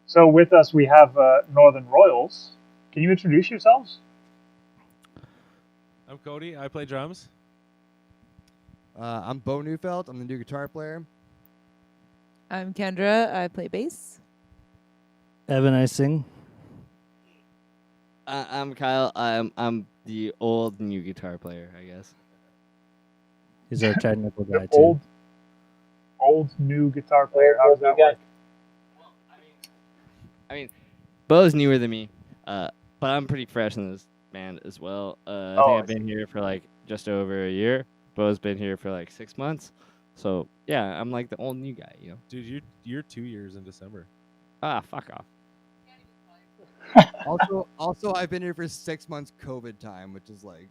So with us we have Northern Royals. Can you introduce yourselves? I'm Cody. I play drums. I'm Bo Neufeld. I'm the new guitar player. I'm Kendra. I play bass. Evan, I sing. I'm Kyle. I'm the old new guitar player, I guess. He's our technical guy The too. old new guitar player. How does that work? I mean, Bo's newer than me, but I'm pretty fresh in this band as well. I think I've been here for like just over a year. Bo's been here for like 6 months. So yeah, I'm like the old new guy, you know. Dude, you're 2 years in December. Ah, fuck off. Also, I've been here for 6 months COVID time, which is like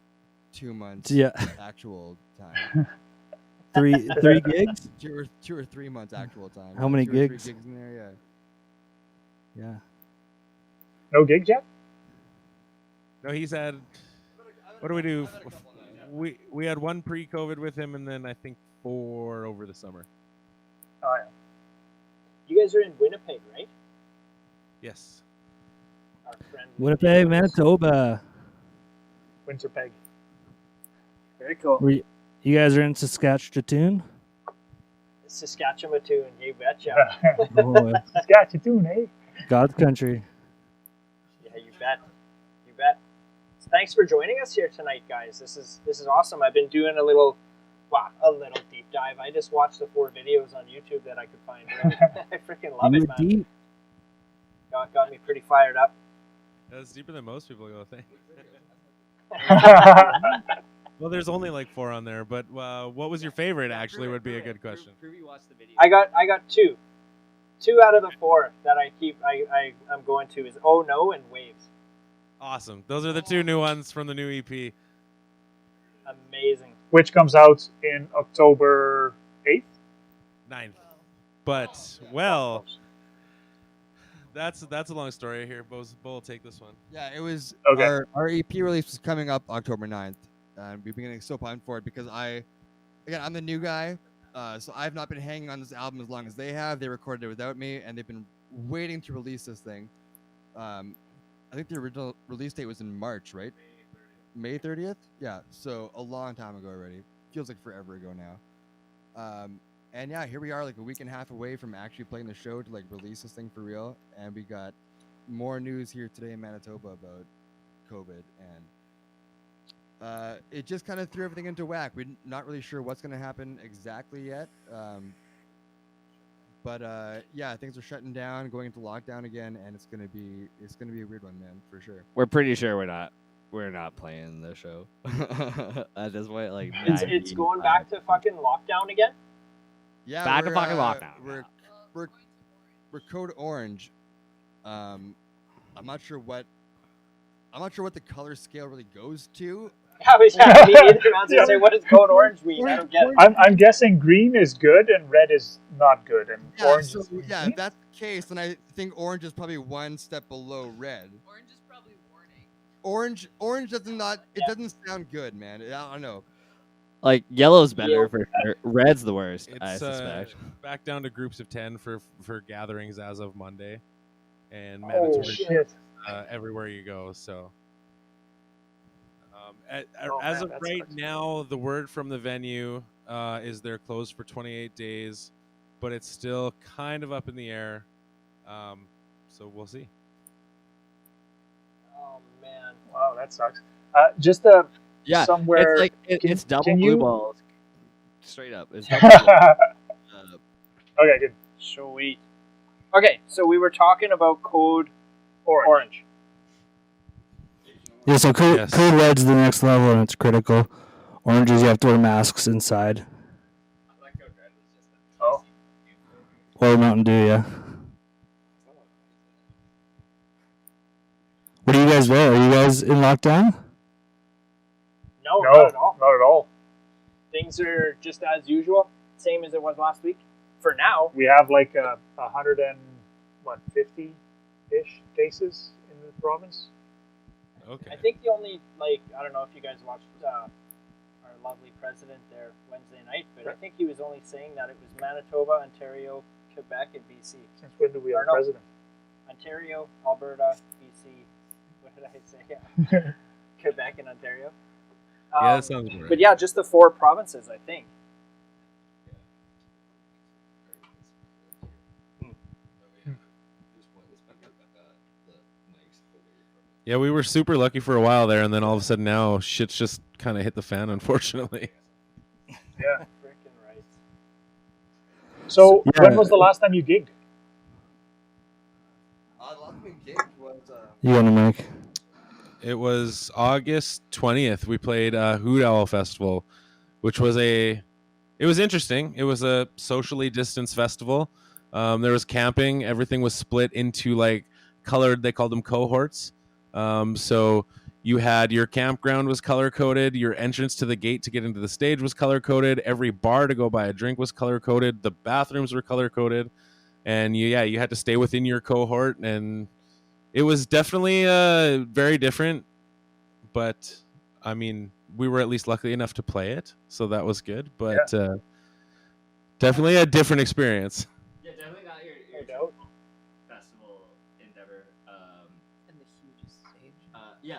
2 months actual time. Three gigs? Two or 3 months actual time. How many 2 or 3 gigs? gigs in there, yeah. Yeah. No gigs yet? No, he's had. What do we do? We had 1 pre-COVID with him, and then I think 4 over the summer. Oh yeah. You guys are in Winnipeg, right? Yes. Our friend Winnipeg, Manitoba. Winterpeg. Very cool. You guys are in Saskatchewan? Saskatchewan, you betcha. Oh, Saskatchewan, eh? God's country. Yeah, you bet. You bet. So thanks for joining us here tonight, guys. This is awesome. I've been doing a little deep dive. I just watched the 4 videos on YouTube that I could find. I freaking love it, man. Deep. Got me pretty fired up. That's deeper than most people go think. Well, there's only like 4 on there, but what was your favorite? Actually, would be a good question. I got 2. 2 out of the 4 that I'm going to is Oh No and Waves. Awesome. Those are the 2 new ones from the new EP. Amazing. Which comes out in October 8th? 9th. But well, that's a long story here. Bo will take this one. Yeah, it was Okay. our EP release is coming up October 9th. We've been getting so pumped for it because I'm the new guy, so I've not been hanging on this album as long as they have. They recorded it without me, and they've been waiting to release this thing. I think the original release date was in March, right? May 30th? Yeah, so a long time ago already. Feels like forever ago now. And yeah, here we are like a week and a half away from actually playing the show to like release this thing for real. And we got more news here today in Manitoba about COVID, and it just kind of threw everything into whack. We're not really sure what's going to happen exactly yet. But yeah, things are shutting down, going into lockdown again, and it's gonna be a weird one, man, for sure. We're pretty sure we're not playing the show at this point. Like It's going back to fucking lockdown again. Yeah, back to fucking lockdown. We're code orange. I'm not sure what the color scale really goes to. I was happy either. I was gonna say, what does code orange mean? I don't get it. I'm guessing green is good and red is not good, and orange is... Yeah, if that's the case, then I think orange is probably one step below red. Orange is probably warning. Orange doesn't sound good, man. I don't know. Like yellow's better for sure. Red's the worst, I It's suspect. back down to groups of 10 for gatherings as of Monday, and Oh, mandatory shit. everywhere you go. So as man, of that right sucks. now, the word from the venue is they're closed for 28 days, but it's still kind of up in the air. So we'll see. Oh man. Wow, that sucks. Yeah, somewhere... it's like it's double can blue you- balls. Straight up, it's double blue balls. Okay, good. Sweet. Okay, so we were talking about code orange. Yeah, so code Yes. red's the next level and it's critical. Oranges, you have to wear masks inside. Oh. Or Mountain Dew, yeah. What do you guys wear? Are you guys in lockdown? No, No, not at all. not at all. Things are just as usual, same as it was last week. for now. We have like 150-ish cases in the province. Okay. I think the only, like, I don't know if you guys watched our lovely president there Wednesday night, but I think he was only saying that it was Manitoba, Ontario, Quebec, and BC. Since when do we have Or a no. president? Ontario, Alberta, BC. What did I say? Yeah. Quebec and Ontario. Yeah, that sounds right. But yeah, just the 4 provinces, I think. Yeah, we were super lucky for a while there, and then all of a sudden now shit's just kind of hit the fan, unfortunately. Yeah. Freaking right. So Yeah. when was the last time you gigged? The last time we gigged was You on the mic? It was August 20th. We played Hoot Owl Festival, which was it was interesting. It was a socially distanced festival. There was camping. Everything was split into like colored, they called them cohorts. So you had your campground was color coded. Your entrance to the gate to get into the stage was color coded. Every bar to go buy a drink was color coded. The bathrooms were color coded. And you had to stay within your cohort, and it was definitely very different, but I mean, we were at least lucky enough to play it, so that was good. But definitely a different experience. Yeah, definitely not your No doubt. festival endeavor. And the hugest stage. Yeah,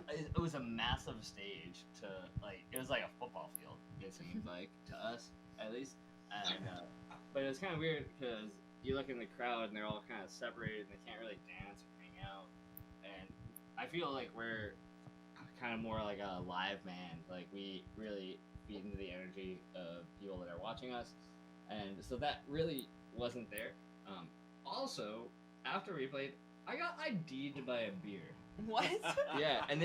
it was a massive stage to like. It was like a football field. It seemed like to us, at least. And but it was kind of weird because you look in the crowd and they're all kind of separated and they can't really dance or hang out. And I feel like we're kind of more like a live band. Like we really feed into the energy of people that are watching us, and so that really wasn't there. Also, after we played, I got ID'd to buy a beer. What? Yeah, and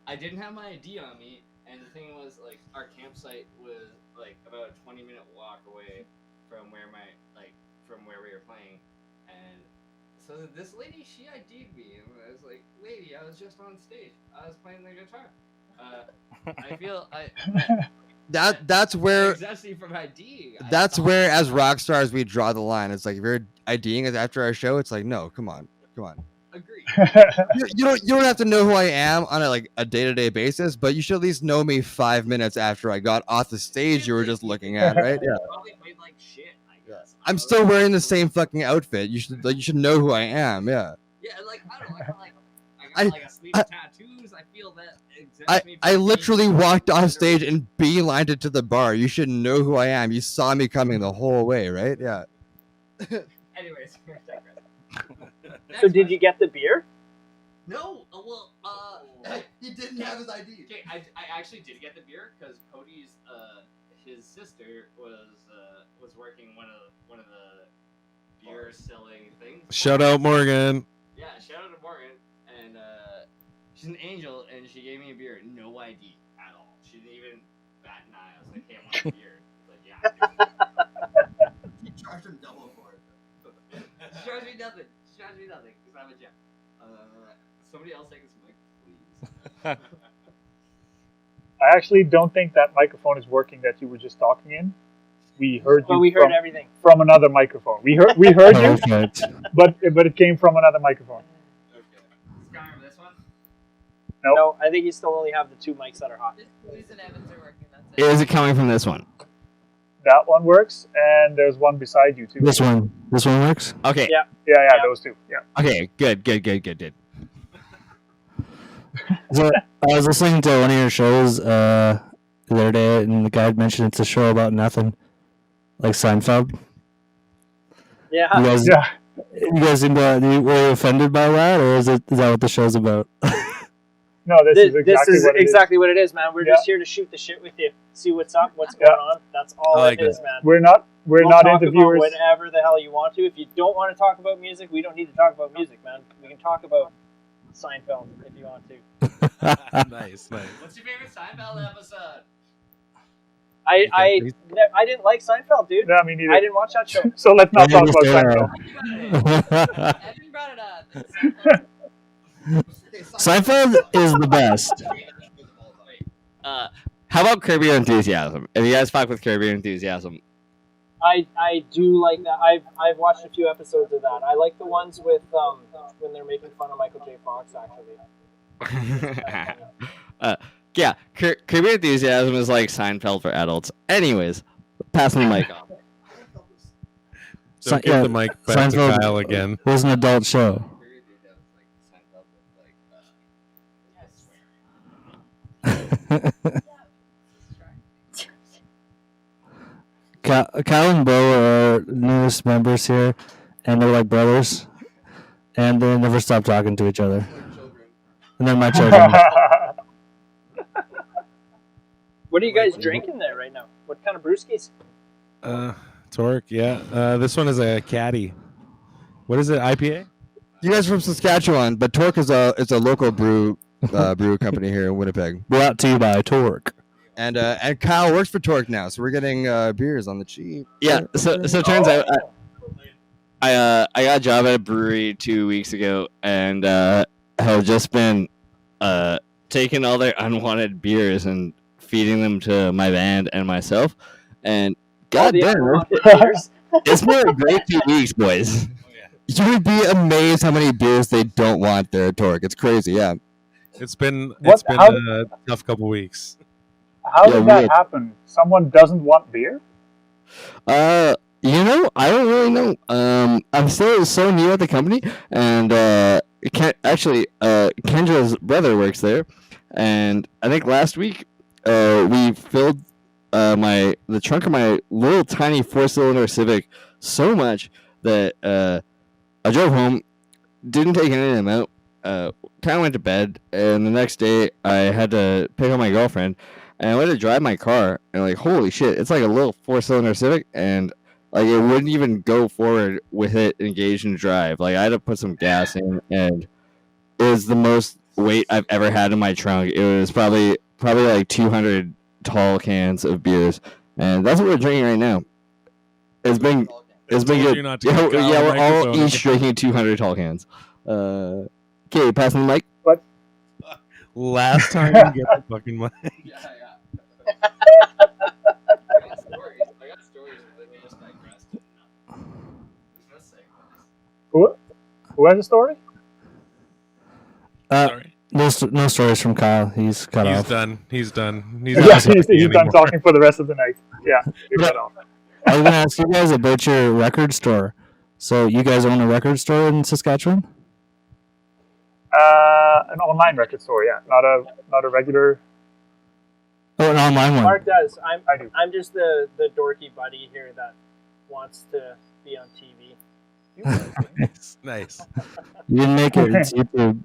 I didn't have my ID on me, and the thing was, like, our campsite was like about a 20-minute walk away from where from where we were playing, and so this lady, she ID'd me, and I was like, lady, I was just on stage, I was playing the guitar. I feel that's where exactly from IDing. that's where as rock stars we draw the line. It's like if you're IDing us after our show, it's like no, come on. Agree. You don't have to know who I am on a day-to-day basis, but you should at least know me 5 minutes after I got off the stage you were just looking at, right? Yeah. Probably played like shit, I guess. I'm still wearing the same fucking outfit. You should know who I am. Yeah. Yeah, like I don't know. I got like a sleeve of tattoos. I feel that exempts me. I from literally being- walked off stage and beelined it to the bar. You should know who I am. You saw me coming the whole way, right? Yeah. Anyways, we're digressing. So did you get the beer? No. Well, He didn't have his ID. okay. I actually did get the beer because Cody's his sister was working one of the beer selling things. Shout out Morgan. Yeah, shout out to Morgan, and she's an angel, and she gave me a beer, no ID at all. She didn't even bat an eye. I was like, hey, I want a beer. She's like, yeah. He charged him double for it. She charged me nothing. Because I'm a gem. Somebody else take this mic, please. I actually don't think that microphone is working that you were just talking in. We heard you. But we heard everything. from another microphone. We heard you, Perfect. but it came from another microphone. Okay. Skyrim, this one? Nope. No, I think you still only have the 2 mics that are hot. Luis and Evans are working. That's it. Is it coming from this one? That one works, and there's one beside you too. This one works. Okay. Yeah. Yeah, those two. Yeah. Okay. Good. So I was listening to one of your shows the other day, and the guy had mentioned it's a show about nothing, like Seinfeld. Uh, Yeah. You guys seem to, were you offended by that, or is that what the show's about? No, this is exactly what it is. what it is, man. We're just here to shoot the shit with you, see what's up, what's Yeah. going on. That's all I like it is, that. man. We're not We'll not talk interviewers. about whatever the hell you want to. If you don't want to talk about music, we don't need to talk about music, man. We can talk about Seinfeld if you want to. Nice. What's your favorite Seinfeld episode? I didn't like Seinfeld, dude. No, me neither. I didn't watch that show. So let's not I talk about understand Seinfeld. Evan brought it up. Seinfeld is the best. How about Curb Your Enthusiasm? If you guys fuck with Curb Your Enthusiasm, I do like that. I've watched a few episodes of that. I like the ones with when they're making fun of Michael J. Fox. Actually, Yeah, Curb Your Enthusiasm is like Seinfeld for adults. Anyways, passing the mic on. Don't give the mic back to Seinfeld Kyle again. was an adult show. Kyle and Bo are newest members here, and they're like brothers, and they never stop talking to each other. And they're my children. what are you guys drinking there right now? What kind of brewskis? Torque, yeah. This one is a caddy. What is it? IPA? You guys are from Saskatchewan, but Torque is a local brew company here in Winnipeg. Brought to you by Torque. And Kyle works for Torque now, so we're getting beers on the cheap. Yeah, so it turns out I got a job at a brewery 2 weeks ago, and have just been taking all their unwanted beers and feeding them to my band and myself. And god damn, it's been a great 2 weeks, boys. You would be amazed how many beers they don't want there at Torque. It's crazy, yeah. It's been How- a tough couple weeks. How Yeah, did that weird. happen? Someone doesn't want beer? I don't really know. I'm still so new at the company, and Kendra's brother works there, and I think last week we filled the trunk of my little tiny 4-cylinder Civic so much that I drove home, didn't take any of them out, kind of went to bed, and the next day I had to pick up my girlfriend, and I went to drive my car, and like, holy shit, it's like a little 4-cylinder Civic, and like it wouldn't even go forward with it engaged in drive. Like I had to put some gas in, and it was the most weight I've ever had in my trunk. It was probably like 200 tall cans of beers, and that's what we're drinking right now. It's been good. You're not to Yeah, get Kyle yeah, the we're all microphone each drinking 200 tall cans. Okay, passing the mic. Last time you get the fucking mic. Who has a story? Sorry. No stories from Kyle. He's cut He's off. done. He's done. Yeah, not he's talking done anymore. talking for the rest of the night. Yeah, he's cut off. I was gonna ask you guys about your record store. So you guys own a record store in Saskatchewan? An online record store, yeah, not a regular. Oh, an online one. Mark does. I do. I'm just the dorky buddy here that wants to be on TV. Nice. You didn't make it. It's YouTube.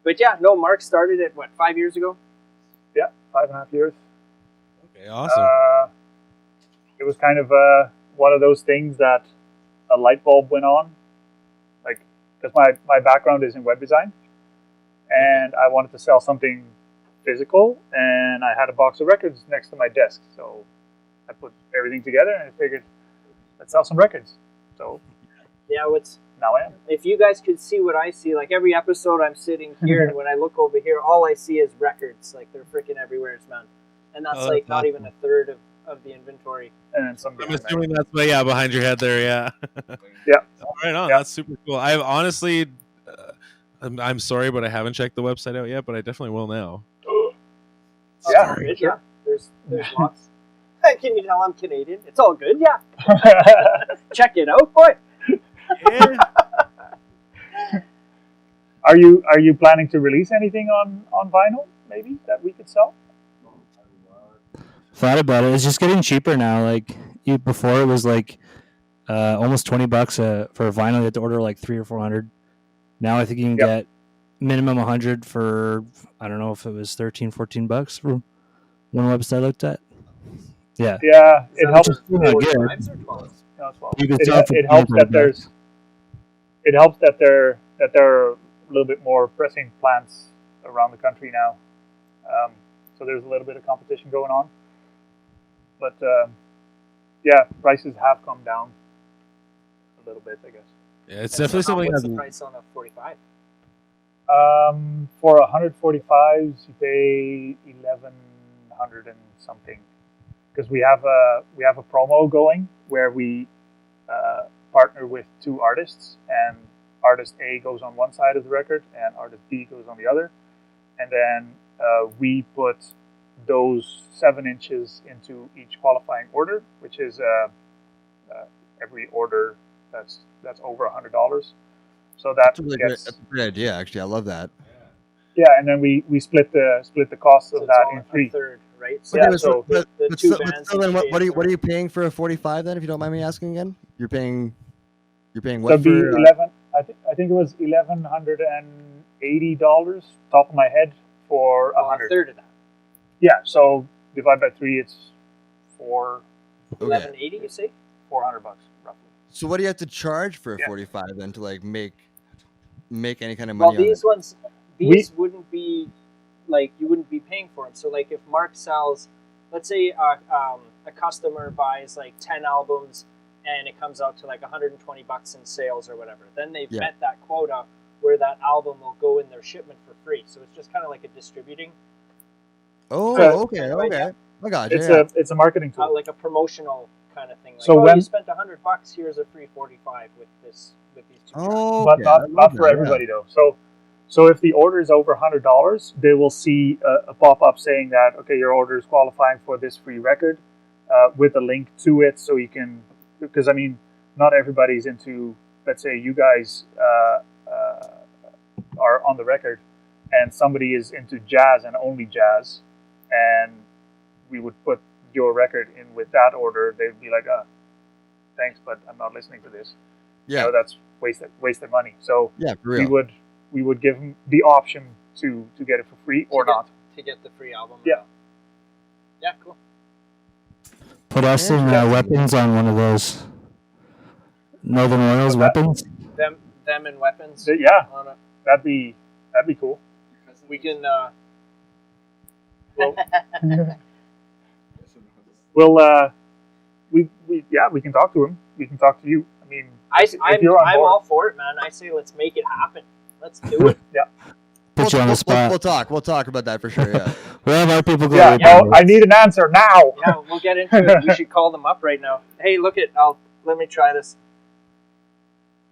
But yeah, no, Mark started it, 5 years ago? Yeah, 5.5 years. Okay, awesome. It was kind of one of those things that a light bulb went on, like because my background is in web design, and I wanted to sell something physical, and I had a box of records next to my desk, so I put everything together and I figured, let's sell some records. So Yeah, now I am. if you guys could see what I see, like every episode I'm sitting here, and when I look over here, all I see is records. Like they're freaking everywhere, man. And that's Oh, like that's not awesome. even a third of the inventory. And then some. I'm assuming that's behind your head there, yeah. Yeah. All right, on. Yeah. That's super cool. I've honestly, I'm sorry, but I haven't checked the website out yet, but I definitely will now. Yeah, Yeah, sure. there's lots. Can you tell I'm Canadian? It's all good, yeah. Check it out, boy. Yeah. Are you planning to release anything on vinyl, maybe, that we could sell? Thought about it. It's just getting cheaper now. Like before, it was like almost $20 for vinyl. You had to order like 300 or 400. Now I think you can Yep. get minimum 100 for, I don't know if it was $13-14 from one website I looked at. Yeah. Yeah, it helps. Yeah, good. 45s or 12s? No, it's well. You can It, sell for it helps that $10. there's. It helps that there are a little bit more pressing plants around the country now, so there's a little bit of competition going on. But yeah, prices have come down a little bit, I guess. Yeah, it's definitely something What's that's the price on a 45? For 145s, you pay $1,100 100 and something, because we have a promo going where we partner with 2 artists, and artist A goes on one side of the record and artist B goes on the other, and then we put those 7 inches into each qualifying order, which is every order that's over $100. So that That's a great idea, actually. I love that. Yeah, and then we split the cost of So that it's in 3. a third, right? So Yeah, Okay, so the but two so bands then each what pay are a you paying for a 45 then? If you don't mind me asking again, you're paying what that'd be for? 11. I think it was $1,180 top of my head for Well, a 100. third of that. Yeah, so divide by 3, it's $400 Okay. 1180, you say? $400 roughly. So what do you have to charge for a Yeah. 45 then to like make any kind of Well, money on it? these ones, wouldn't be like you wouldn't be paying for them. So like if Mark sells, let's say a customer buys like 10 albums and it comes out to like $120 in sales or whatever, then they've Yeah. met that quota where that album will go in their shipment for free. So it's just kind of like a distributing, Oh, okay, kind of okay. idea. I got you. It's a marketing tool. Like a promotional kind of thing. Like, So oh, when- you spent $100, here's a free 45 with these 2 tracks. Oh, but okay, I love not for that, yeah. everybody though. So if the order is over $100, they will see a pop-up saying that, okay, your order is qualifying for this free record, with a link to it, so you can, because I mean, not everybody's into, let's say you guys are on the record and somebody is into jazz and only jazz, and we would put your record in with that order, they'd be like, thanks, but I'm not listening to this. Yeah, You know, that's wasted money. So yeah, for real. we would give them the option to get it for free or not. To get the free album. Yeah. Yeah, cool. Put us in weapons on one of those. Northern Royals weapons. Them and weapons. Yeah, On a, that'd be cool. we can. Well, we can talk to him. We can talk to you. I mean, if you're on I'm board. all for it, man. I say let's make it happen. Let's do it. Put you on the spot. We'll talk about that for sure. Yeah. We'll have our people go. Yeah, with well, it. I need an answer now. Yeah, we'll get into it. We should call them up right now. Hey, look at. Let me try this.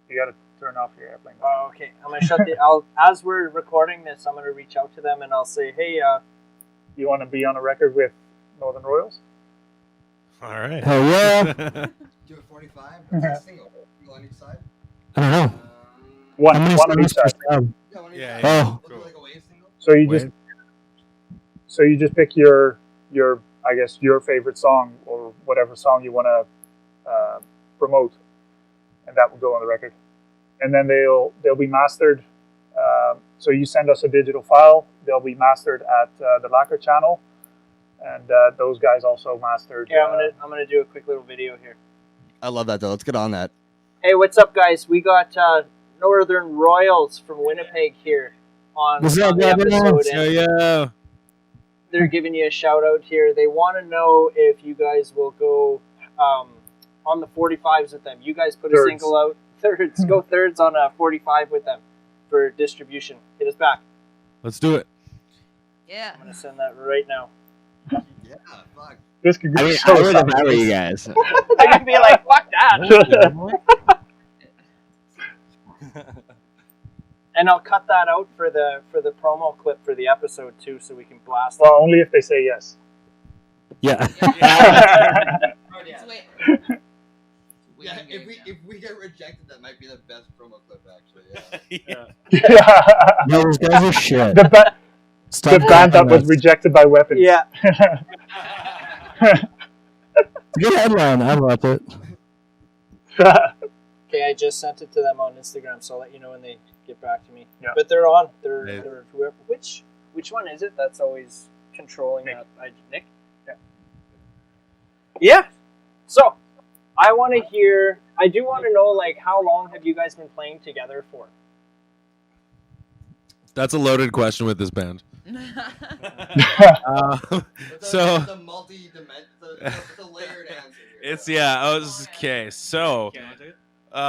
You got to turn off your airplane. Oh, okay. I'm gonna shut the. As we're recording this, I'm gonna reach out to them and I'll say, hey, You want to be on a record with Northern Royals? All right. Hell yeah. Do a 45. Single on each side. I don't know. One How many on each songs per side. song? Yeah, one on each Yeah, side. yeah. Oh. We'll do like a wave single. So you just pick your I guess your favorite song or whatever song you want to promote, and that will go on the record, and then they'll be mastered. So you send us a digital file, they'll be mastered at the Lacquer channel, and those guys also mastered. here I'm gonna do a quick little video here. I love that though. Let's get on that. Hey, what's up, guys? We got Northern Royals from Winnipeg here on What's up, the episode, Yeah, and yeah. they're giving you a shout out here. They want to know if you guys will go on the 45s with them. You guys put Thirds. a single out. Thirds. Go thirds on a 45 with them for distribution. Hit us back. Let's do it. Yeah. I'm going to send that right now. Yeah, fuck. This could I go mean, so I would sideways. empower you guys. They're going to be like, fuck that. And I'll cut that out for the promo clip for the episode too, so we can blast it. Well, only if they say yes. Yeah. Let's wait. Yeah, if we get rejected, that might be the best promo clip actually. Yeah. Yeah. No, those guys are shit. The Stop band that copying was us. rejected by Weapons. Yeah. Good headline. I love it. Okay, I just sent it to them on Instagram, so I'll let you know when they get back to me. Yeah. But they're on. They're Yeah. whoever. Which one is it? That's always controlling Nick. that. Nick. Yeah. Yeah. So, I want to hear. I do want to know, like, how long have you guys been playing together for? That's a loaded question with this band. So the the layered answer. it's okay. So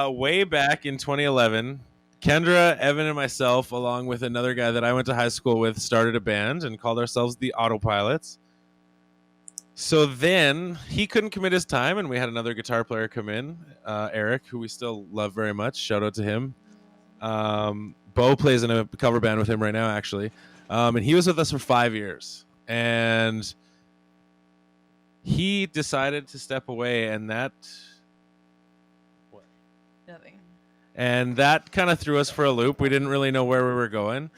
way back in 2011, Kendra, Evan, and myself, along with another guy that I went to high school with, started a band and called ourselves the Autopilots. So then he couldn't commit his time, and we had another guitar player come in, Eric, who we still love very much. Shout out to him. Bo plays in a cover band with him right now, actually. And he was with us for 5 years. And he decided to step away, and that Nothing. and that kind of threw us for a loop. We didn't really know where we were going.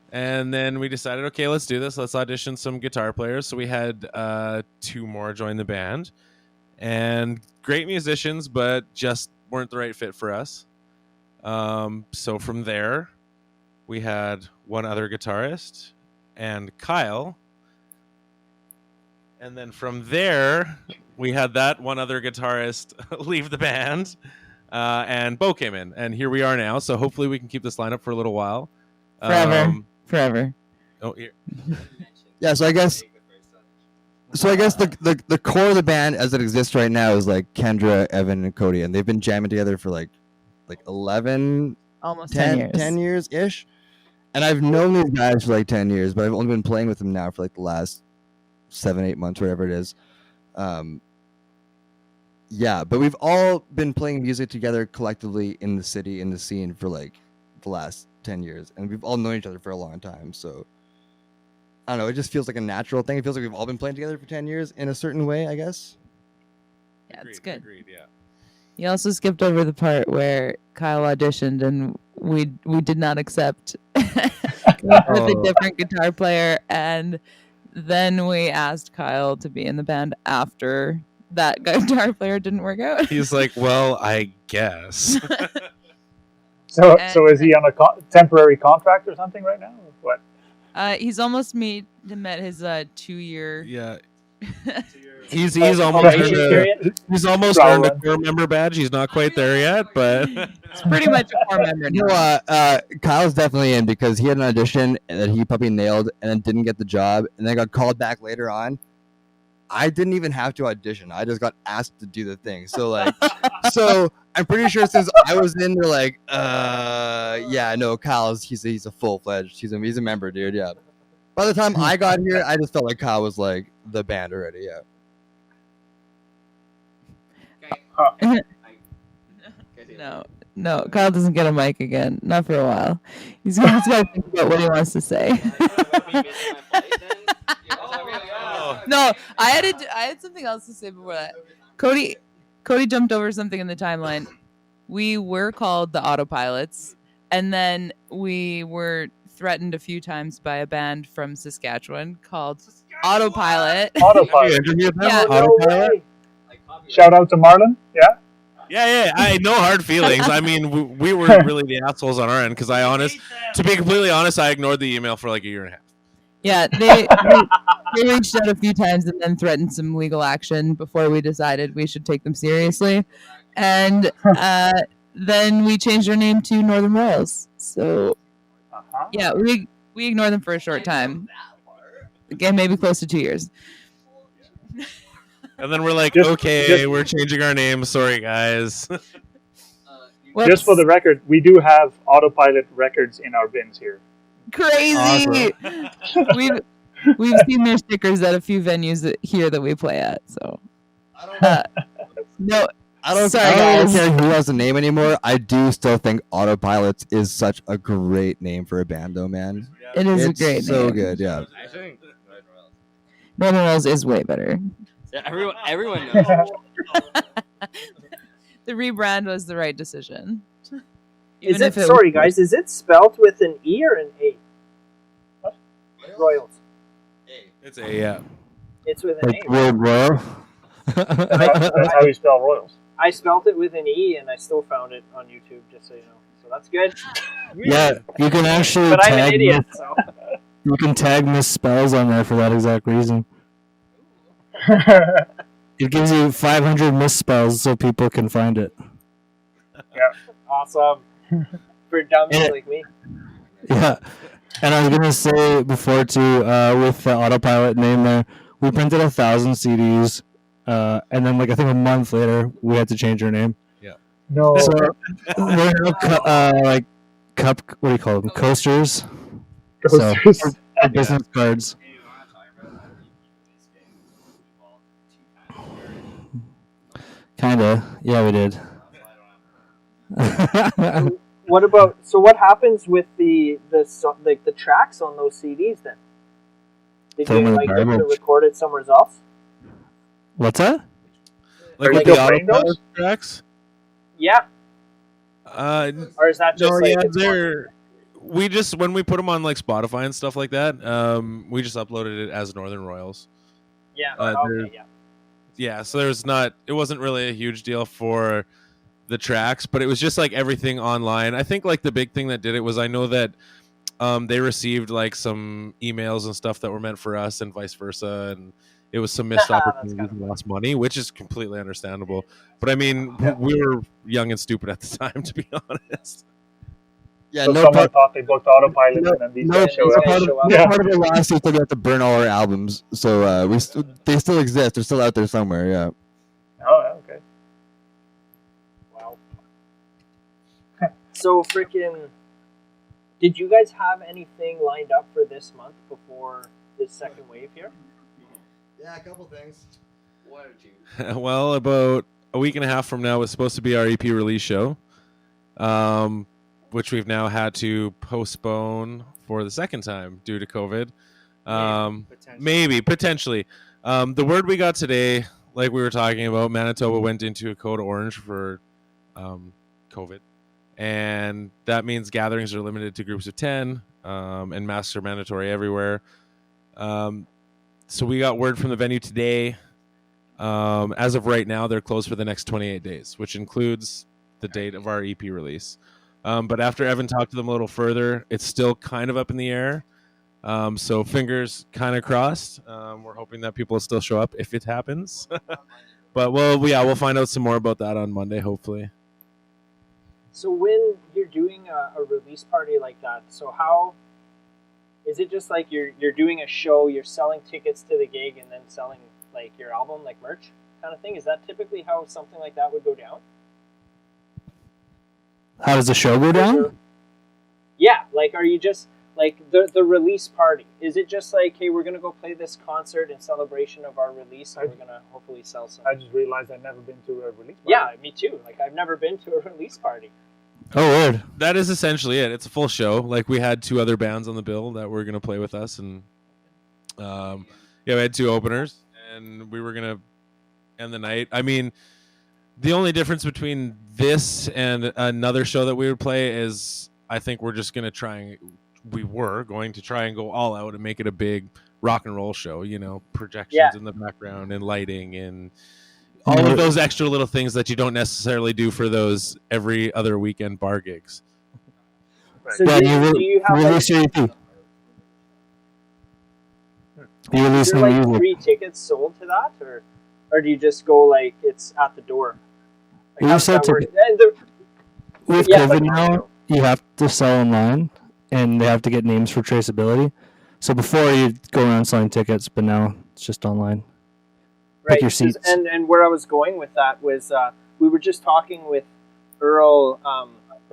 And then we decided, okay, let's do this. Let's audition some guitar players. So we had 2 more join the band. And great musicians, but just weren't the right fit for us. So from there, we had 1 other guitarist and Kyle. And then from there, we had that 1 other guitarist leave the band. And Bo came in. And here we are now. So hopefully we can keep this lineup for a little while. Forever. Oh, here. Yeah, so I guess the core of the band as it exists right now is like Kendra, Evan, and Cody, and they've been jamming together for like 11, Almost 10 years ish. And I've known these guys for like 10 years, but I've only been playing with them now for like the last 7-8 months, whatever it is. Yeah, but we've all been playing music together collectively in the city, in the scene for like the last 10 years, and we've all known each other for a long time. So I don't know, it just feels like a natural thing. It feels like we've all been playing together for 10 years in a certain way, I guess. Yeah, it's good. Agreed, yeah. You also skipped over the part where Kyle auditioned and we did not accept with a different guitar player, and then we asked Kyle to be in the band after that guitar player didn't work out. He's like, well, I guess. So is he on a temporary contract or something right now? Or what? He's almost met his 2-year. Yeah. He's almost he's almost earned a core member badge. He's not quite there yet, but It's pretty much a core member You now. know, Kyle's definitely in because he had an audition that he probably nailed and then didn't get the job and then got called back later on. I didn't even have to audition. I just got asked to do the thing. So like, so I'm pretty sure since I was in, they're like, yeah, no, Kyle's he's a full-fledged. He's a member, dude. Yeah. By the time I got here, I just felt like Kyle was like the band already. Yeah. No, Kyle doesn't get a mic again. Not for a while. He's got to think about what he wants to say. No, I had something else to say before that. Cody jumped over something in the timeline. We were called the Autopilots, and then we were threatened a few times by a band from Saskatchewan called Autopilot. Autopilot. Yeah. Autopilot. Shout out to Marlon. Yeah. yeah. I had no hard feelings. I mean, we were really the assholes on our end because to be completely honest, I ignored the email for like a year and a half. Yeah, they reached out a few times and then threatened some legal action before we decided we should take them seriously. And then we changed our name to Northern Royals. So, yeah, we ignored them for a short time. Again, maybe close to 2 years. And then we're like, we're changing our name. Sorry, guys. Just for the record, we do have Autopilot records in our bins here. Crazy. Awesome. We've seen their stickers at a few venues here that we play at. So, no. I don't care who has the name anymore. I do still think Autopilots is such a great name for a band, though, man. It is a great name. So good, yeah. I think Northern Royals is way better. Yeah, everyone knows. The rebrand was the right decision. Sorry, guys, is it spelled with an E or an A? What? Royals. It's a, yeah. It's with an Like A. World Royal. That's how you spell Royals. I spelled it with an E, and I still found it on YouTube, just so you know. So that's good. Yeah, you can actually But I'm an tag idiot, so. you can tag misspells on there for that exact reason. It gives you 500 misspells so people can find it. Awesome. For dummies like me. Yeah. And I was going to say before, too, with the Autopilot name there, we printed 1,000 CDs, and then, like, I think a month later, we had to change our name. Yeah. No. So, we're now, like, what do you call them? Coasters? Coasters. So, business cards. Kinda. Yeah, we did. What about what happens with the tracks on those CDs then? Did Throw 'em you in the like get to garbage. record it somewhere else? What's that? Like Are with you the still playing autopilot those? tracks. Yeah. Or is that just No, like yeah, it's they're. We just when we put them on like Spotify and stuff like that, we just uploaded it as Northern Royals. Yeah. There's- Okay. Yeah. Yeah, so it wasn't really a huge deal for the tracks, but it was just like everything online. I think like the big thing that did it was I know that they received like some emails and stuff that were meant for us and vice versa, and it was some missed That's opportunities kinda and lost money, which is completely understandable. But I mean, we were young and stupid at the time, to be honest. Yeah, So no someone part. thought they booked autopilot, No, and then these no, guys show no up. guys part, show of, up. no Yeah. part of the lawsuit still got to burn all our albums. So they still exist. They're still out there somewhere. Yeah. Oh, okay. Wow. So freaking. Did you guys have anything lined up for this month before this second wave here? Yeah, a couple things. One or two. Well, about a week and a half from now was supposed to be our EP release show, which we've now had to postpone for the second time due to COVID. Maybe, potentially. The word we got today, like we were talking about, Manitoba went into a code orange for COVID. And that means gatherings are limited to groups of 10, and masks are mandatory everywhere. So we got word from the venue today. As of right now, they're closed for the next 28 days, which includes the date of our EP release. But after Evan talked to them a little further, it's still kind of up in the air. So fingers kind of crossed. We're hoping that people will still show up if it happens. But we'll find out some more about that on Monday, hopefully. So when you're doing a release party like that, so how is it just like you're doing a show, you're selling tickets to the gig and then selling like your album, like merch kind of thing? Is that typically how something like that would go down? How does the show go down? Yeah, like are you just like the release party? Is it just like, hey, we're gonna go play this concert in celebration of our release and we're gonna hopefully sell some? I just realized I've never been to a release party. Yeah, me too. Like I've never been to a release party. Oh, weird. That is essentially it. It's a full show. Like we had 2 other bands on the bill that were going to play with us, and we had 2 openers, and we were going to end the night. I mean, the only difference between this and another show that we would play is I think we're just going to we were going to try and go all out and make it a big rock and roll show, projections in the background and lighting and all of those extra little things that you don't necessarily do for those every other weekend bar gigs. So do you have release your EP. You release is there new like music. 3 tickets sold to that, or do you just go like it's at the door? Like, We how does sell that work? tickets. And With Yeah, COVID like- now, you have to sell online, and they have to get names for traceability. So before you'd go around selling tickets, but now it's just online. Right, your seats. and where I was going with that was we were just talking with Earl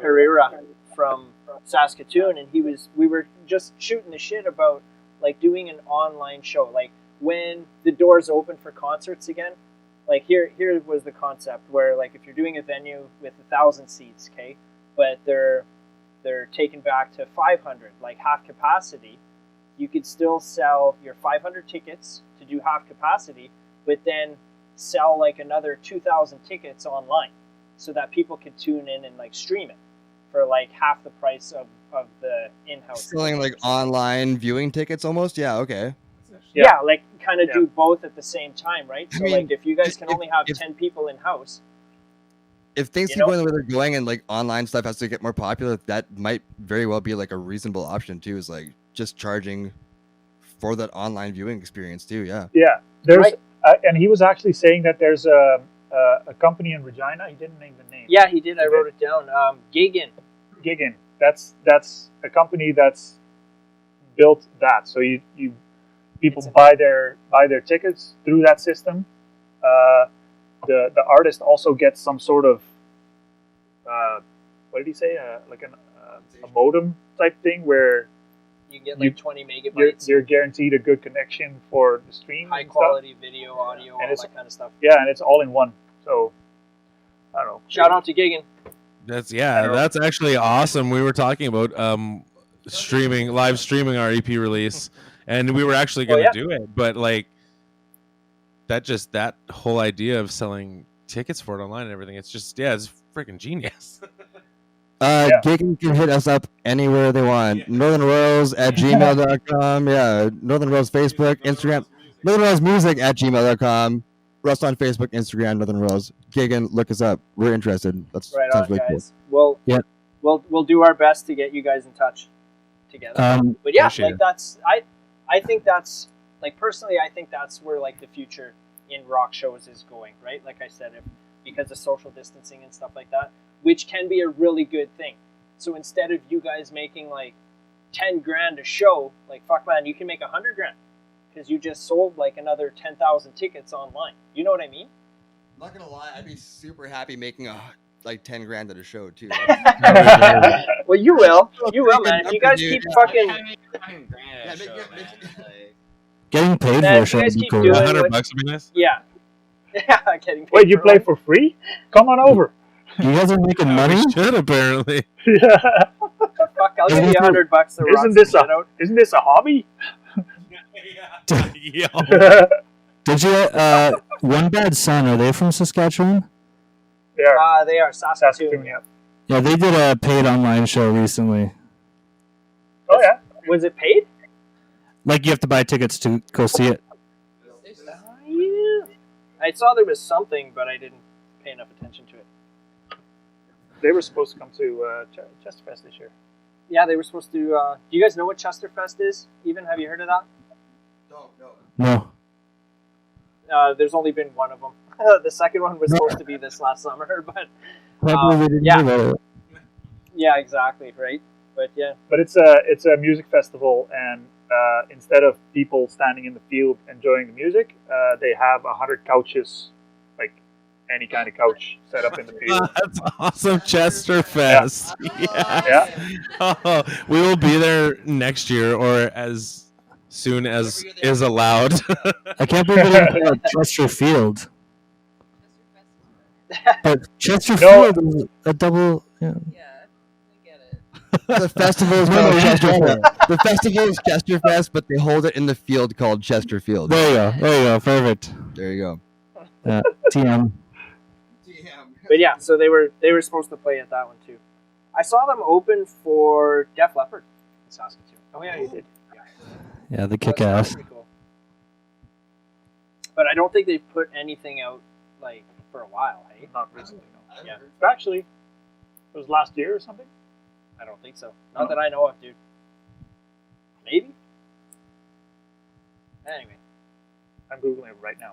Pereira from Saskatoon, and we were just shooting the shit about like doing an online show, like when the doors open for concerts again. Like here was the concept where like if you're doing a venue with 1,000 seats, okay, but they're taken back to 500, like half capacity, you could still sell your 500 tickets to do half capacity, but then sell like another 2,000 tickets online so that people could tune in and like stream it for like half the price of the in-house. Selling like online viewing tickets almost. Yeah. Okay. Yeah, like kind of do both at the same time, right? I So mean, like if you guys can if- only have if- 10 people in-house. If things You keep know? going the way they're going and like online stuff has to get more popular, that might very well be like a reasonable option too. Is like just charging for that online viewing experience too. Yeah. Yeah, there's, Right. and he was actually saying that there's a company in Regina. He didn't name the name. Yeah, he did. I Okay. wrote it down. Giggin. Giggin. That's a company that's built that. So you people It's buy their tickets through that system. The artist also gets some sort of what did he say? Like a modem type thing where You can get like 20 megabytes, you're guaranteed a good connection for the stream. high and stuff. quality video, audio, And all it's- that kind of stuff. Yeah, and it's all in one. So I don't know. Shout out to Gigan. That's actually awesome. We were talking about live streaming our EP release, and we were actually going to do it, but like that whole idea of selling tickets for it online and everything, it's freaking genius. Gigan can hit us up anywhere they want. northernroyals@gmail.com. Yeah, Northern Royals Facebook, Instagram, northernroyalsmusic@gmail.com. Russ on Facebook, Instagram, Northern Royals. Gigan, look us up. We're interested. That's Right sounds on, really guys. We'll do our best to get you guys in touch together. But yeah, like that's I think that's like personally I think that's where like the future in rock shows is going, right? Like I said, because of social distancing and stuff like that, which can be a really good thing. So instead of you guys making like 10 grand a show, like fuck man, you can make 100 grand because you just sold like another 10,000 tickets online. You know what I mean? I'm not gonna lie, I'd be super happy making like 10 grand at a show too. Well, you will, man. If you guys keep fucking Getting paid Man, for a if show you would guys be keep cool. doing $100 what- would be nice. yeah, getting paid. Wait, you for play life. for free? Come on over. You guys are making money? We should apparently. Yeah. Fuck, I'll give you $100 to rock Isn't this some shit out. Isn't this a hobby? Yo. Did you? One Bad Son. Are they from Saskatchewan? Yeah. They are Saskatoon, yeah. Yeah, they did a paid online show recently. Oh yeah. Was it paid? Like you have to buy tickets to go see it. Yeah. I saw there was something, but I didn't pay enough attention to it. They were supposed to come to Chesterfest this year. Yeah, they were supposed to. Do you guys know what Chesterfest is? Even have you heard of that? No. There's only been one of them. The second one was supposed to be this last summer, but Can't believe we didn't yeah. hear about it. yeah, exactly, right? But yeah, But it's a music festival, and instead of people standing in the field enjoying the music, they have 100 couches, like any kind of couch set up in the field. That's awesome, Chesterfest. Yeah. Oh, we will be there next year or as soon as is allowed. I can't believe they didn't call it Chesterfield. But Chesterfield is a double. Yeah. The festival is called Chesterfest. The festival is Chesterfest, but they hold it in the field called Chesterfield. There you go. There you go. Perfect. There you go. TM. but yeah, so they were supposed to play at that one too. I saw them open for Def Leppard in Saskatoon. Oh yeah, you did. Yeah, the That was kick ass. pretty cool. But I don't think they've put anything out like for a while. Hey, Not recently, no. yeah, Actually, it was last year or something. I don't think so. Not that I know of, dude. Maybe. Anyway. I'm googling it right now.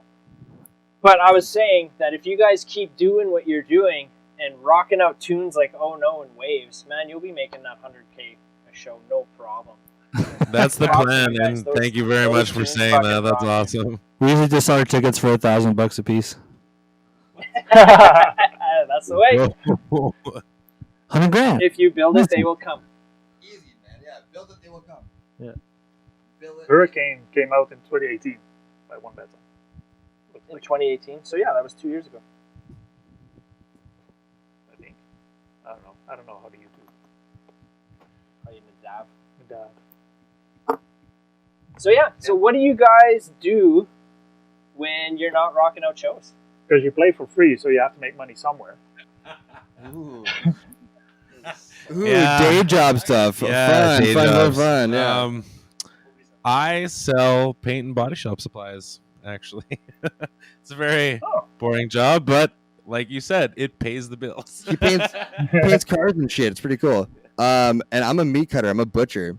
But I was saying that if you guys keep doing what you're doing and rocking out tunes like "Oh No" and "Waves," man, you'll be making that 100K a show, no problem. That's the Props to plan, you guys. and Those- thank you very those much for tunes saying fucking that. That's rock. awesome. We usually just sell our tickets for $1,000 a piece. That's the way. 100 grand. If you build it, they will come. Easy, man. Yeah, build it, they will come. Yeah. Build it. Hurricane came out in 2018 by One Bad Son. In 2018. So yeah, that was 2 years ago. I think. I don't know how do you do. Oh, you Nadav. And, So yeah, so what do you guys do when you're not rocking out shows? because you play for free, so you have to make money somewhere. Ooh, Yeah. day job stuff. Fun, day fun, jobs. fun. Yeah. I sell paint and body shop supplies, actually. It's a very boring job, but like you said, it pays the bills. He paints cars and shit. It's pretty cool. And I'm a meat cutter. I'm a butcher,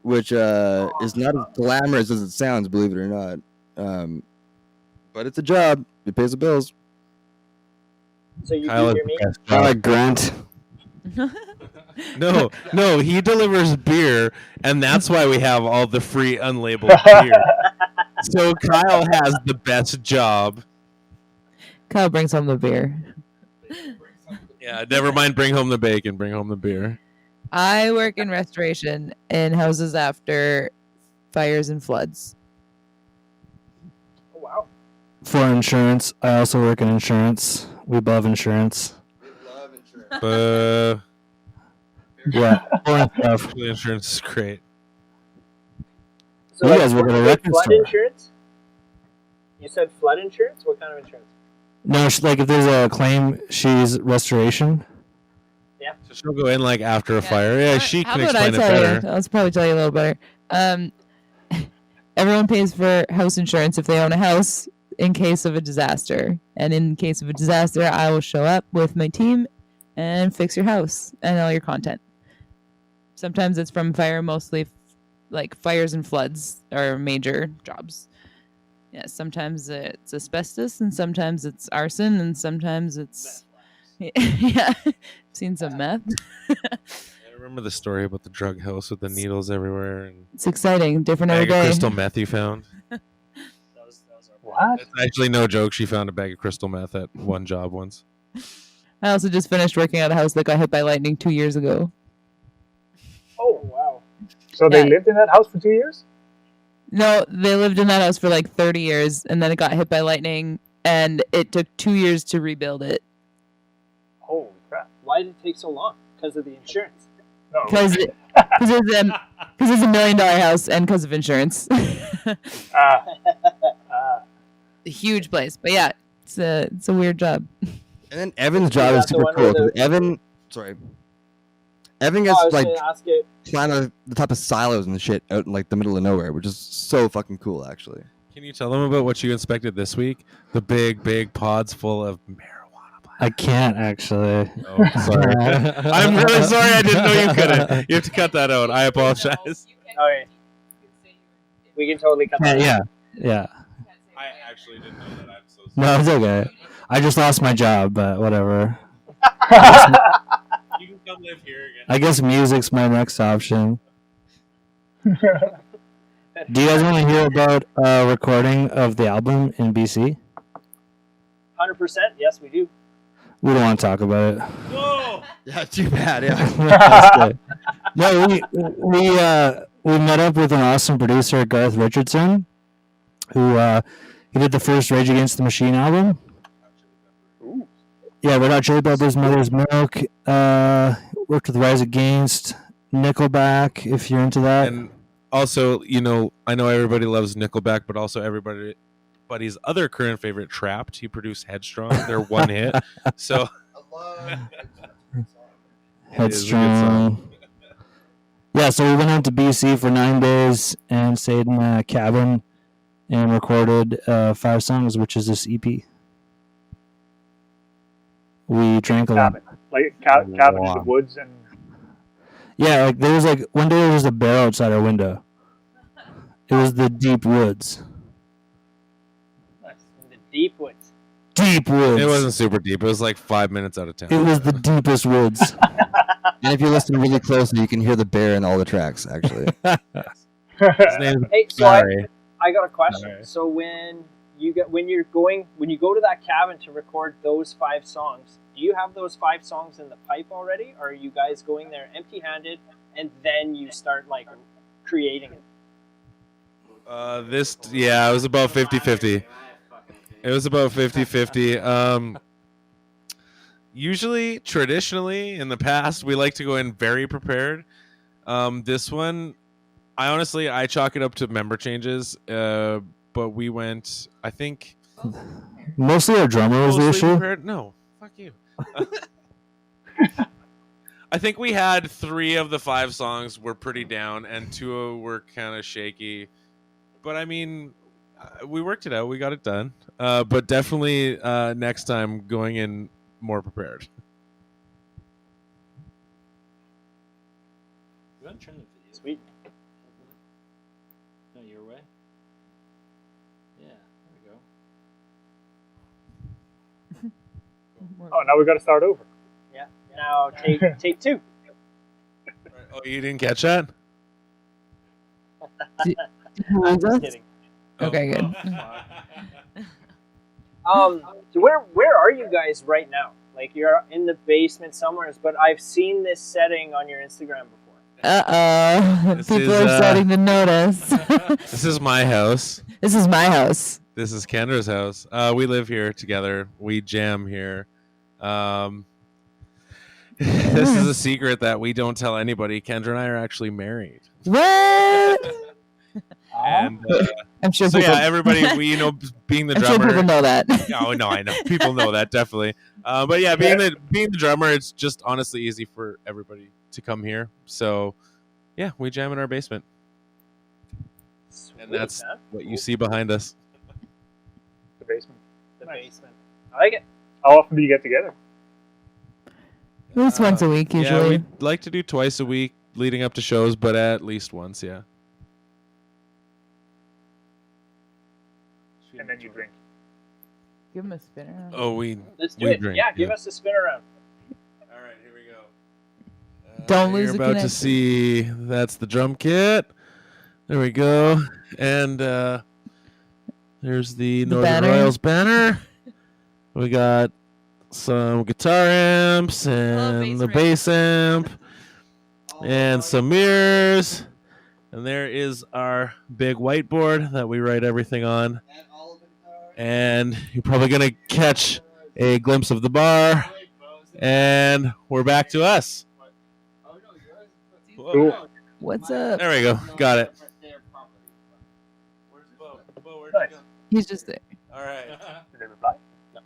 which is not as glamorous as it sounds, believe it or not. But it's a job. It pays the bills. So you Kyle keep is your meat. the best job. Grant. No, he delivers beer, and that's why we have all the free unlabeled beer. So Kyle has the best job. Kyle brings home the beer. Yeah, never mind. Bring home the bacon. Bring home the beer. I work in restoration in houses after fires and floods. Oh wow. for insurance. I also work in insurance. We love insurance. But Yeah. Boring stuff. the insurance is great. So You like, guys work at a like record flood store. insurance? You said flood insurance? What kind of insurance? No, like if there's a claim, she's restoration. So she'll go in like after a Yeah. fire. Yeah, she How can about I explain it tell better. you? I'll probably tell you a little better. Everyone pays for house insurance if they own a house in case of a disaster. And in case of a disaster, I will show up with my team and fix your house and all your content. Sometimes it's from fire, mostly like fires and floods are major jobs. Yeah, sometimes it's asbestos and sometimes it's arson and sometimes it's yeah, seen some meth. I remember the story about the drug house with the needles everywhere and It's exciting, different every bag of day. crystal meth you found. What? It's actually no joke. She found a bag of crystal meth at one job once. I also just finished working at a house that got hit by lightning 2 years ago. Oh wow. So they Yeah. lived in that house for 2 years? No, they lived in that house for like 30 years and then it got hit by lightning and it took 2 years to rebuild it Holy crap. Why did it take so long? Because of the insurance. No. because it's $1 million house and because of insurance. Ah. A huge place, but yeah, it's a weird job. And then Evan's job Yeah, is the super one cool. where 'cause Evan I gets was like going to ask it. climb on the top of silos and shit out in like the middle of nowhere, which is so fucking cool, actually. Can you tell them about what you inspected this week? The big pods full of marijuana. I can't actually. Oh, sorry. I'm really sorry. I didn't know you couldn't. You have to cut that out. I apologize. Okay. We can totally cut that. Yeah. I actually didn't know that. I'm so sorry. No, it's okay. I just lost my job, but whatever. You can come live here again. I guess music's my next option. Do you guys want to hear about recording of the album in BC? 100%. Yes, we do. We don't want to talk about it. Whoa! Yeah, too bad. Yeah. That's good. No, we met up with an awesome producer, Garth Richardson, who he did the first Rage Against the Machine album. Yeah, Red Hot Chili Peppers, Mother's Milk. Worked with Rise Against, Nickelback, if you're into that. And also, you know, I know everybody loves Nickelback, but also everybody's other current favorite, Trapped. He produced Headstrong. They're one hit. So Headstrong. Yeah, so we went out to BC for 9 days and stayed in a cabin and recorded 5 songs, which is this EP. We drank a lot. Cabin. Like cabin in Wow. the woods and Yeah, like there was like one day there was a bear outside our window. It was the deep woods. In the deep woods. Deep woods. it wasn't super deep. It was like 5 minutes out of town. It was the deepest woods. And if you listen really closely, you can hear the bear in all the tracks, actually. His name's Hey, so Barry. I got a question. Alright. So when you go to that cabin to record those 5 songs, do you have those 5 songs in the pipe already, or are you guys going there empty-handed and then you start like creating it? It was about 50-50. It was about 50-50. Usually, traditionally, in the past, we like to go in very prepared. This one, I chalk it up to member changes. But we went, I think, Mostly our drummer was the mostly issue. prepared. No, fuck you. I think we had 3 of the 5 songs were pretty down, and 2 were kind of shaky. But I mean, we worked it out. We got it done. But definitely next time going in more prepared. You want to turn the video? Sweet. No, your way? Yeah, there we go. oh, now we got to start over. Yeah. Now take 2. Oh, you didn't catch that? Who is Just it? kidding. Okay, good. So where are you guys right now? Like you're in the basement somewhere, but I've seen this setting on your Instagram before. Uh-oh. This People is, are starting to notice. This is my house. This is my house. This is Kendra's house. We live here together. We jam here. This is a secret that we don't tell anybody. Kendra and I are actually married. What? And I'm sure. so people, yeah, everybody, being the I'm sure drummer. people know that. Oh no, I know people know that definitely. But yeah, being the drummer, it's just honestly easy for everybody to come here. So yeah, we jam in our basement, and that's what you see behind us. The basement. The basement. I like it. How often do you get together? At least once a week, Yeah, usually. we like to do twice a week leading up to shows, but at least once, yeah. And then you drink. Give him a spinner. Oh, Let's do we it. drink, Yeah, give us a spin around. All right, here we go. Don't lose You're the about to connection. see that's the drum kit. There we go. And there's the Northern banner. Royals banner. We got some guitar amps and the bass amp and some mirrors. And there is our big whiteboard that we write everything on. And you're probably going to catch a glimpse of the bar. And we're back to us. Cool. What's up? There we go. Got it. Where's Bo? Bo, where'd Nice. you go? He's just there. All right. Did they reply? No.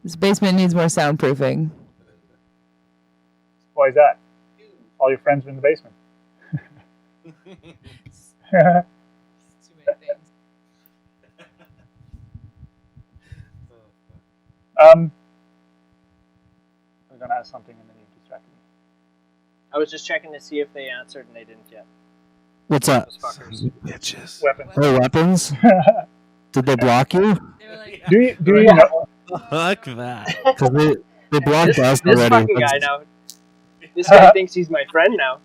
This basement needs more soundproofing. Why is that? All your friends are in the basement. I was going to ask something and then you distracted me. I was just checking to see if they answered and they didn't yet. What's up? Those fuckers. Bitches. Weapons. Oh, weapons? Did they block you? do you know? Fuck that. Because they blocked us This already. fucking guy now. This guy thinks he's my friend now.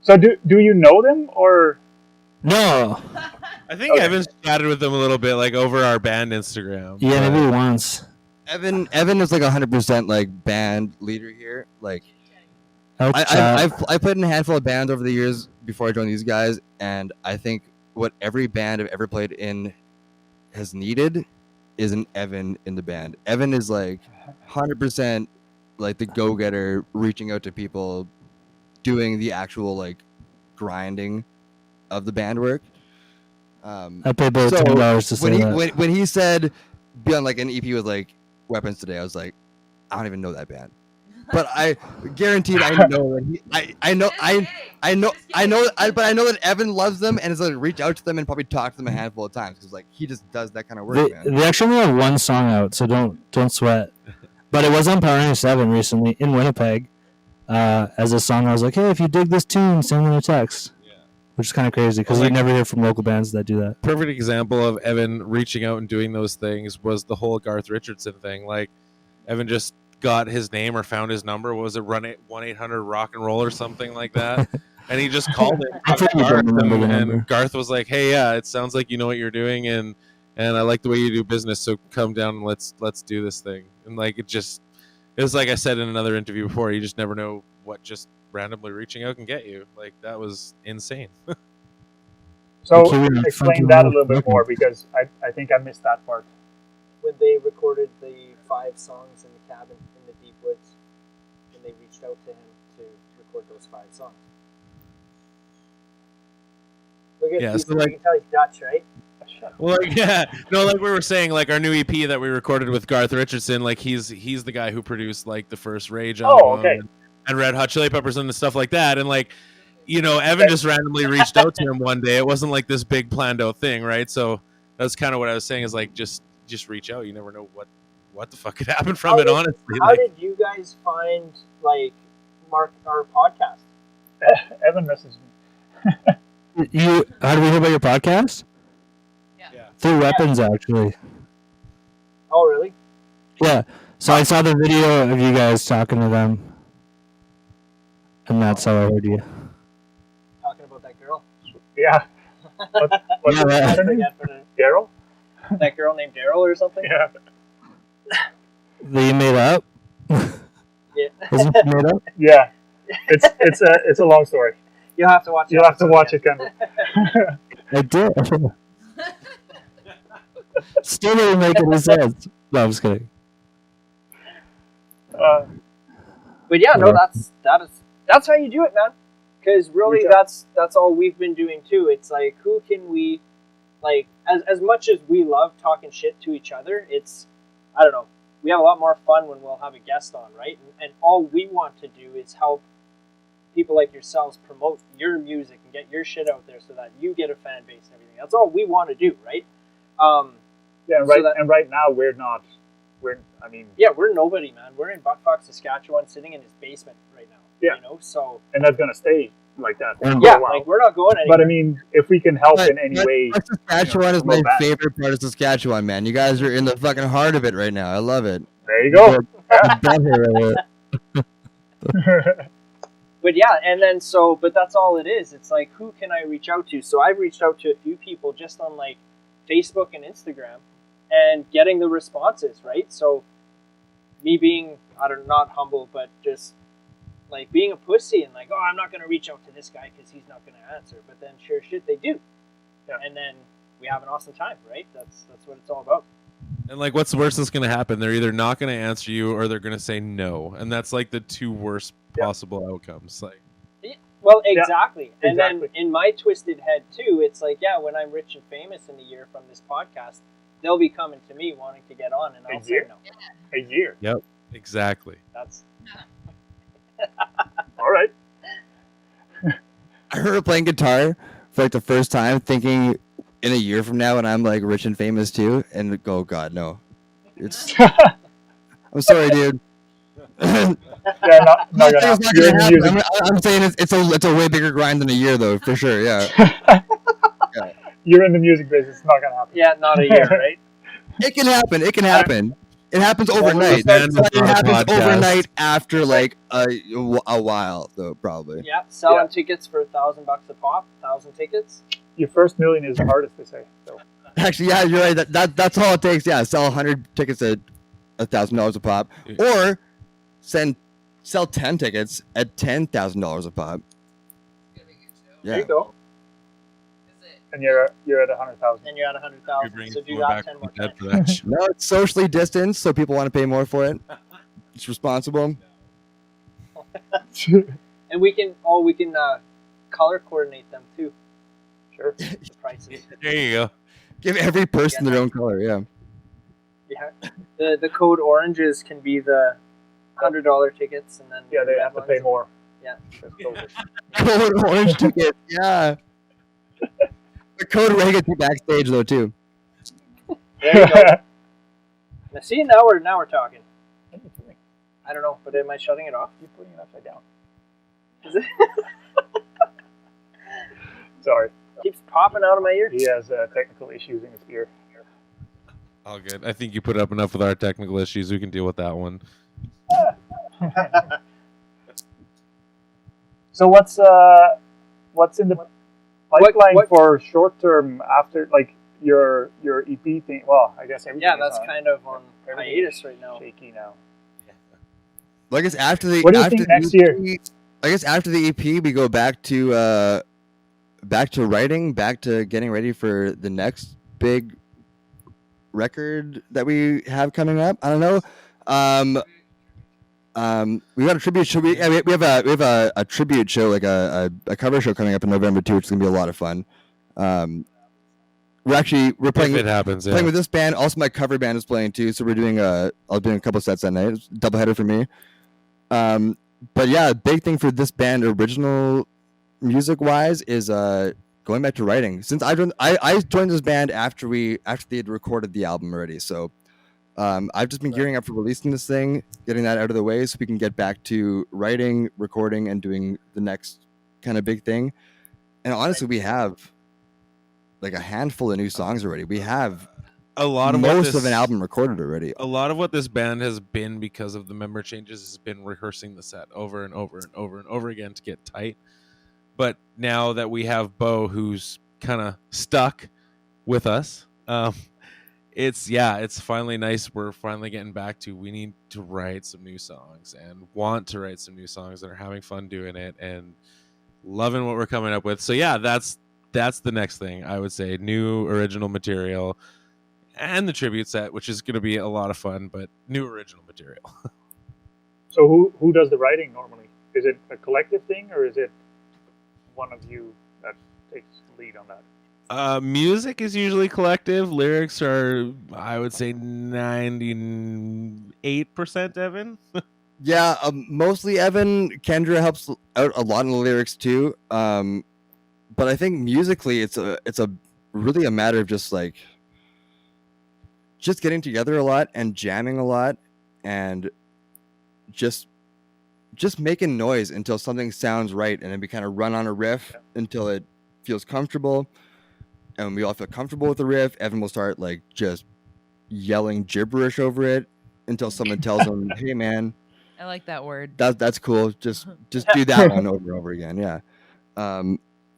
So do you know them or? No. I think Okay. Evan's chatted with them a little bit, like over our band Instagram. Yeah, but- maybe once. Evan is like 100% like band leader here. Like Help chat. I played in a handful of bands over the years before I joined these guys, and I think what every band I've ever played in has needed is an Evan in the band. Evan is like 100% like the go-getter, reaching out to people, doing the actual like grinding of the band work. I paid Bo So, $10 to say that. when he said be on like an EP with like Weapons today, I was like, I don't even know that band, but I guaranteed I know that I know that Evan loves them and is like reach out to them and probably talk to them a handful of times because like he just does that kind of work, man. They actually only have one song out, so don't sweat. But it was on Power 97 recently in Winnipeg as a song. I was like, hey, if you dig this tune, send them a text. Yeah. Which is kind of crazy because Well, you never hear from local bands that do that. Perfect example of Evan reaching out and doing those things was the whole Garth Richardson thing. Like, Evan just got his name or found his number. What was it, 1-800 rock and roll or something like that? And he just called it. I think you don't remember the number. And Garth was like, "Hey, yeah, it sounds like you know what you're doing, and I like the way you do business. So come down and let's do this thing." And like it was like I said in another interview before. You just never know what just randomly reaching out can get you. Like that was insane. So Kiwi and explain Funky that a Moon. little bit more because I think I missed that part. When they recorded the 5 songs in the cabin in the deep woods, and they reached out to him to record those 5 songs. Look at Yeah, he's, so, like- you can tell he's Dutch, right? Well, like, yeah, no, like we were saying, like our new EP that we recorded with Garth Richardson, like he's the guy who produced like the first Rage album Oh, okay. and Red Hot Chili Peppers and stuff like that, and like. You know, Evan just randomly reached out to him one day. It wasn't like this big planned out thing, right? So that's kind of what I was saying is like just reach out. You never know what the fuck could happen from it, honestly. How Like, did you guys find like Mark our podcast? Evan messaged me. How do we hear about your podcast? yeah. Through Weapons, actually. Oh, really? Yeah. So I saw the video of you guys talking to them, and that's how I heard you. Talking about that girl. Yeah. What's Yeah, that- her name? Forget for the- Daryl? that girl named Daryl or something. Yeah. That you made up? Yeah. Isn't it made up? Yeah. It's a long story. You'll have to watch it. You'll have to watch it, Kendall. I did. Still didn't make any sense. No, I'm just kidding. But yeah, no, that's how you do it, man. Because really, Reach out. that's all we've been doing too. It's like, who can we, like, as much as we love talking shit to each other, it's, I don't know, we have a lot more fun when we'll have a guest on, right? And all we want to do is help people like yourselves promote your music and get your shit out there so that you get a fan base and everything. That's all we want to do, right? Yeah, So and right now we're nobody, man. We're in Buttfuck, Saskatchewan, sitting in his basement right now. Yeah. You know, so and that's gonna stay like that. for yeah, a while. like we're not going anywhere. But I mean, if we can help But- in any but- way, but Saskatchewan is my promote that. favorite part of Saskatchewan, man. You guys are in the fucking heart of it right now. I love it. there you go. But yeah, and then but that's all it is. It's like, who can I reach out to? So I've reached out to a few people just on like Facebook and Instagram, and getting the responses, right? So me being, not humble, but just like being a pussy and like, oh, I'm not gonna reach out to this guy because he's not gonna answer. But then sure shit, they do, and then we have an awesome time, right? That's what it's all about. And like, what's the worst that's going to happen? They're either not going to answer you or they're going to say no, and that's like the two worst possible outcomes. Like, Well, exactly. And exactly. then in my twisted head too, it's like, yeah, when I'm rich and famous in a year from this podcast, they'll be coming to me wanting to get on, and I'll say no. A year. yep, exactly. That's All right. I heard her playing guitar for like the first time, thinking in a year from now when I'm like rich and famous too, and oh god, no. It's I'm sorry, dude. Yeah, not gonna It's happen. not You're in gonna the happen. music. I'm saying it's a way bigger grind than a year though, for sure. Yeah. You're in the music business. It's not gonna happen. yeah, not a year, right? It can happen. It can happen. It happens Well, overnight. man, But it on a happens podcast. overnight after like a while though, probably. Yeah, selling Yeah. tickets for $1,000 a pop, 1,000 tickets. Your first million is the hardest, they say. So Actually, yeah, you're right. That's all it takes. Yeah, sell 100 tickets at $1,000 a pop, or sell 10 tickets at $10,000 a pop. There Yeah. you go. and you're at 100,000. And you're at You're 100,000. bringing So do someone that back 10 from more the dead times. for that shit. No, it's socially distanced, so people want to pay more for it. It's responsible. And we can color coordinate them too. Sure. The prices. There you go. Give every person their own color. Yeah. Yeah. The code oranges can be the $100 tickets, and then Yeah, they the have to red pay ones- more. Yeah. Code orange ticket. Yeah. The code red gets you backstage though too. There you go. Now, see, now we're talking. I don't know, but am I shutting it off? You're putting it upside down. Is it? Sorry. Keeps popping out of my ear. He has technical issues in his ear. All good. I think you put up enough with our technical issues. We can deal with that one. So what's in the pipeline what- for short term after like your EP thing? Well, I guess everything. Yeah, is that's on- kind of on everything hiatus is right now. Shaky now. I guess after the What do you after think the next year? EP I guess after the EP we go back to writing, back to getting ready for the next big record that we have coming up. I don't know. We got a tribute show. We have a tribute show, like a cover show coming up in November too, which is gonna be a lot of fun. We're playing If it happens, yeah. playing with this band. Also, my cover band is playing too, so we're doing I'll doing a couple sets that night. It's a doubleheader for me. But yeah, big thing for this band, original music wise, is going back to writing. Since I joined this band after they had recorded the album already, so I've just been gearing up for releasing this thing, getting that out of the way, so we can get back to writing, recording, and doing the next kind of big thing. And honestly, we have like a handful of new songs already. We have A lot of what most of this- an album recorded already. A lot of what this band has been because of the member changes has been rehearsing the set over and over and over and over again to get tight. But now that we have Bo, who's kind of stuck with us, it's finally nice. We're finally getting back to, we need to write some new songs and want to write some new songs and are having fun doing it. And Loving what we're coming up with. So yeah, that's the next thing I would say. New original material and the tribute set, which is going to be a lot of fun, but new original material. So who does the writing normally? Is it a collective thing, or is it one of you that takes the lead on that? Music is usually collective. Lyrics are, I would say, 98% Evan. Yeah, mostly Evan. Kendra helps out a lot in the lyrics too. But I think musically, it's a really a matter of just getting together a lot and jamming a lot, and just making noise until something sounds right, and then we kind of run on a riff until it feels comfortable, and when we all feel comfortable with the riff, Evan will start just yelling gibberish over it until someone tells him, "Hey, man." I like that word. That's cool. Just do that one over and over again. Yeah.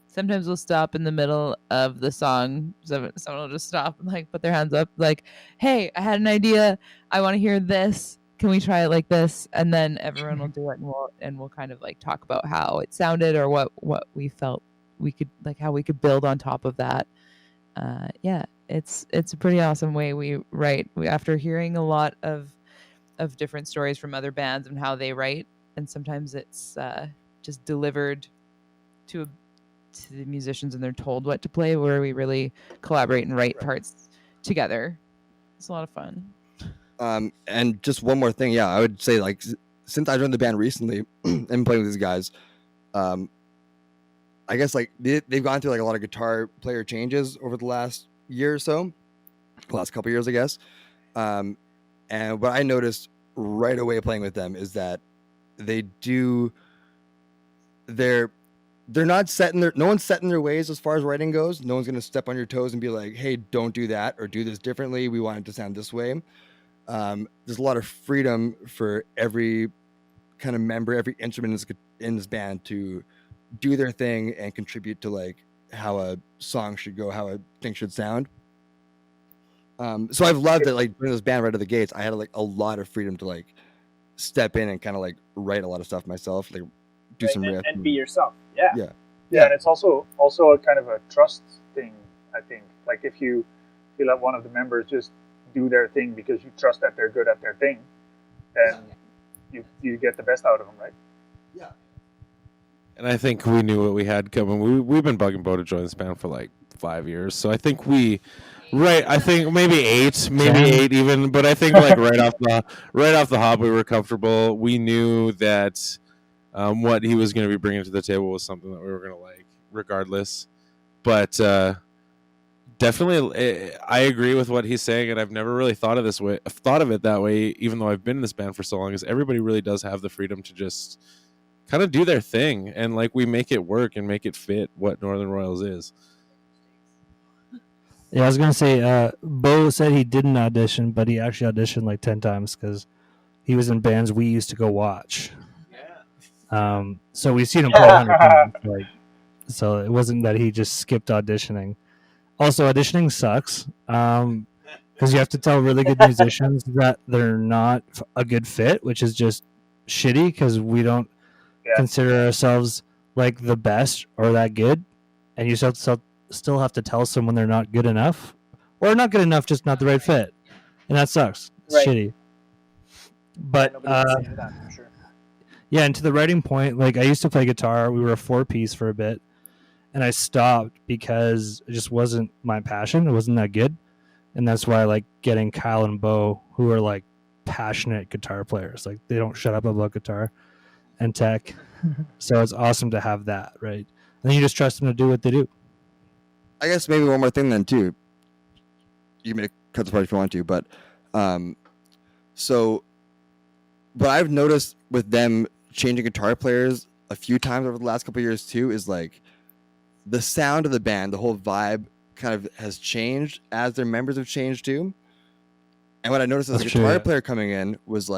Sometimes we'll stop in the middle of the song. Someone will just stop and put their hands up, like, "Hey, I had an idea. I want to hear this. Can we try it like this?" And then everyone will do it, and we'll kind of talk about how it sounded or what we felt we could how we could build on top of that. Yeah, it's a pretty awesome way we write. After hearing a lot of different stories from other bands and how they write, and sometimes it's just delivered to the musicians and they're told what to play, where we really collaborate and write parts together. It's a lot of fun. And just one more thing, I would say since I joined the band recently and playing with these guys, I guess they've gone through a lot of guitar player changes over the last year or so, the last couple years, I guess. And what I noticed right away playing with them is that they're not set in no one's set in their ways as far as writing goes. No one's going to step on your toes and be like, "Hey, don't do that," or "Do this differently. We want it to sound this way." There's a lot of freedom for every kind of member, every instrument in this band to do their thing and contribute to how a song should go, how a thing should sound. So I've loved that during this band right out of the gates, I had a lot of freedom to step in and kind of write a lot of stuff myself, do some riffs and be yourself. Yeah. Yeah, and it's also a kind of a trust thing, I think. If you let one of the members just do their thing because you trust that they're good at their thing, then you get the best out of them, right? Yeah. And I think we knew what we had coming. We've been bugging Bo to join this band for 5 years, so I think I think maybe eight even, but I think right off the hop we were comfortable. We knew that what he was going to be bringing to the table was something that we were going to like, regardless. But definitely, I agree with what he's saying, and I've never really thought of it that way, even though I've been in this band for so long. Is everybody really does have the freedom to just kind of do their thing, and we make it work and make it fit what Northern Royals is. Yeah, I was gonna say, Bo said he didn't audition, but he actually auditioned 10 times because he was in bands we used to go watch. So we've seen him play 100 times. So it wasn't that he just skipped auditioning. Also, auditioning sucks because you have to tell really good musicians that they're not a good fit, which is just shitty because we don't consider ourselves the best or that good, and you still have to tell someone they're not good enough, or not good enough, just not the right fit, and that sucks. It's shitty. But yeah, and to the writing point, I used to play guitar. We were a 4-piece for a bit, and I stopped because it just wasn't my passion. It wasn't that good, and that's why I like getting Kyle and Bo, who are passionate guitar players. They don't shut up about guitar and tech. So it's awesome to have that, right? And then you just trust them to do what they do. I guess maybe one more thing then too. You may cut the part if you want to, but so what I've noticed with them changing guitar players a few times over the last couple of years too is the sound of the band, the whole vibe kind of has changed as their members have changed too. And what I noticed as a guitar player coming in was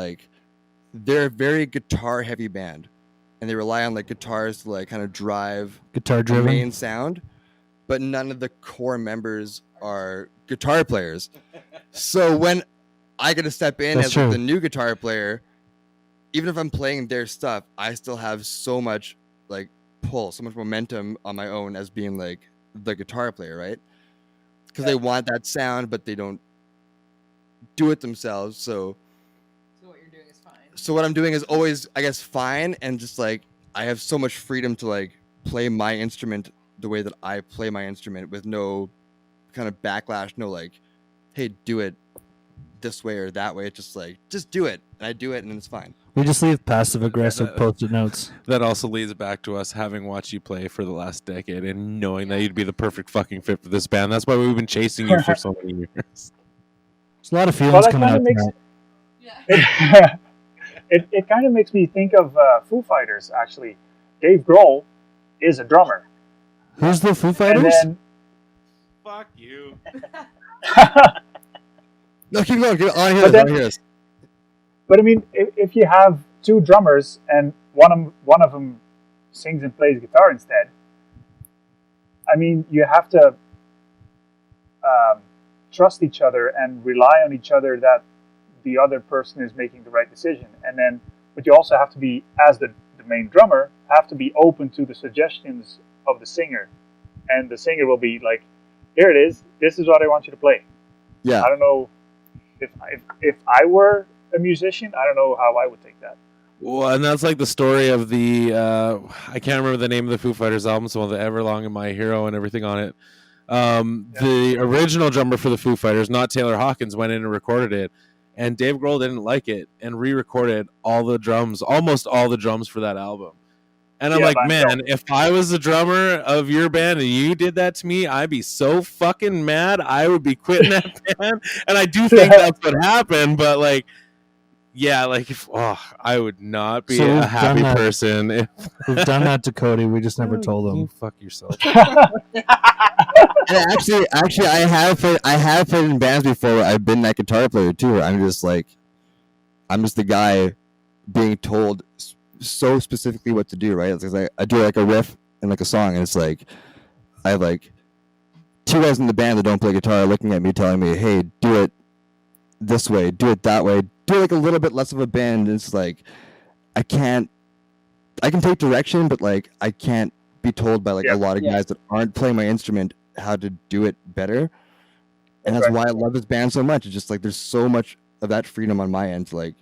they're a very guitar heavy band, and they rely on guitars to kind of drive guitar the driven main sound. But none of the core members are guitar players. So when I get to step in as the new guitar player, even if I'm playing their stuff, I still have so much pull, so much momentum on my own as being like the guitar player, right? Because they want that sound, but they don't do it themselves. So what you're doing is fine. So what I'm doing is always, I guess, fine, and just like I have so much freedom to like play my instrument the way that I play my instrument with no kind of backlash, no like, hey, do it this way or that way. It's just like, just do it, and I do it, and it's fine. We just leave passive aggressive post-it notes. That also leads back to us having watched you play for the last decade and knowing that you'd be the perfect fucking fit for this band. That's why we've been chasing you for so many years. There's a lot of feelings coming out tonight. It kind of makes me think of Foo Fighters, actually. Dave Grohl is a drummer. Who's the Foo Fighters? And Fuck you. No, keep going. I want to hear this. But I mean, if you have two drummers and one of them sings and plays guitar instead, I mean, you have to trust each other and rely on each other that the other person is making the right decision. And then, but you also have to be, as the main drummer, have to be open to the suggestions of the singer. And the singer will be like, here it is. This is what I want you to play. Yeah. I don't know if I were a musician, I don't know how I would take that. Well, and that's like the story of the I can't remember the name of the Foo Fighters album, so the Everlong and My Hero and everything on it. The original drummer for the Foo Fighters, not Taylor Hawkins, went in and recorded it, and Dave Grohl didn't like it and re-recorded almost all the drums for that album. And I'm like, man, if I was the drummer of your band and you did that to me, I'd be so fucking mad. I would be quitting that band. And I do think that's what happened, but like, yeah, like I would not be a happy person. We've done that to Cody. We just never told him. You fuck yourself. And actually, I have played in bands before where I've been that guitar player too. Where I'm just the guy being told so specifically what to do. Right? It's like I do like a riff and like a song, and it's like I have like two guys in the band that don't play guitar looking at me, telling me, "Hey, do it this way, do it that way, do like a little bit less of a bend." And it's like I can take direction, but like I can't be told by like a lot of guys that aren't playing my instrument how to do it better. And that's why I love this band so much. It's just like there's so much of that freedom on my end to like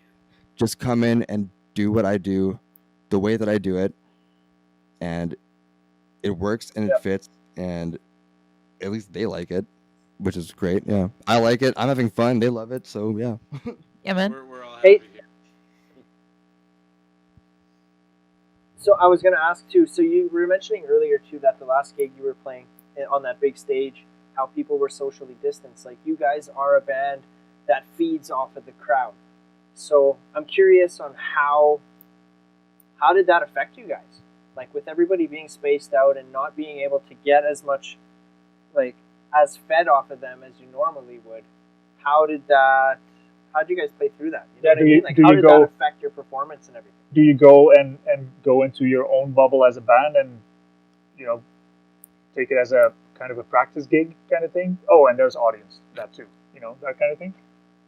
just come in and do what I do the way that I do it, and it works and it fits, and at least they like it, which is great. Yeah, I like it. I'm having fun. They love it. So yeah. Yeah, man. We're all happy here. So I was going to ask too, so you were mentioning earlier too that the last gig you were playing on that big stage, how people were socially distanced. Like, you guys are a band that feeds off of the crowd. So I'm curious on how did that affect you guys? Like, with everybody being spaced out and not being able to get as much, like, as fed off of them as you normally would, how did you guys play through that? You know what I mean? Like, how did that affect your performance and everything? Do you go and go into your own bubble as a band and, you know, take it as a kind of a practice gig kind of thing? Oh, and there's audience, that too, you know, that kind of thing?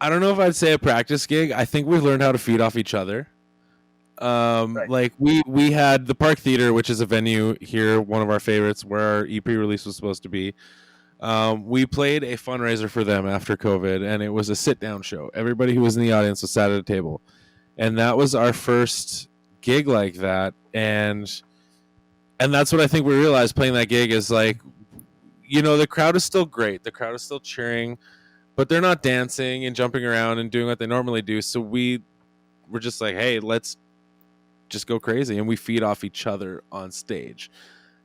I don't know if I'd say a practice gig. I think we've learned how to feed off each other. Like we had the Park Theater, which is a venue here, one of our favorites, where our EP release was supposed to be. We played a fundraiser for them after COVID, and it was a sit-down show. Everybody who was in the audience was sat at a table, and that was our first gig like that. And that's what I think we realized playing that gig is like, you know, the crowd is still great, the crowd is still cheering, but they're not dancing and jumping around and doing what they normally do. So we were just like, hey, let's just go crazy, and we feed off each other on stage.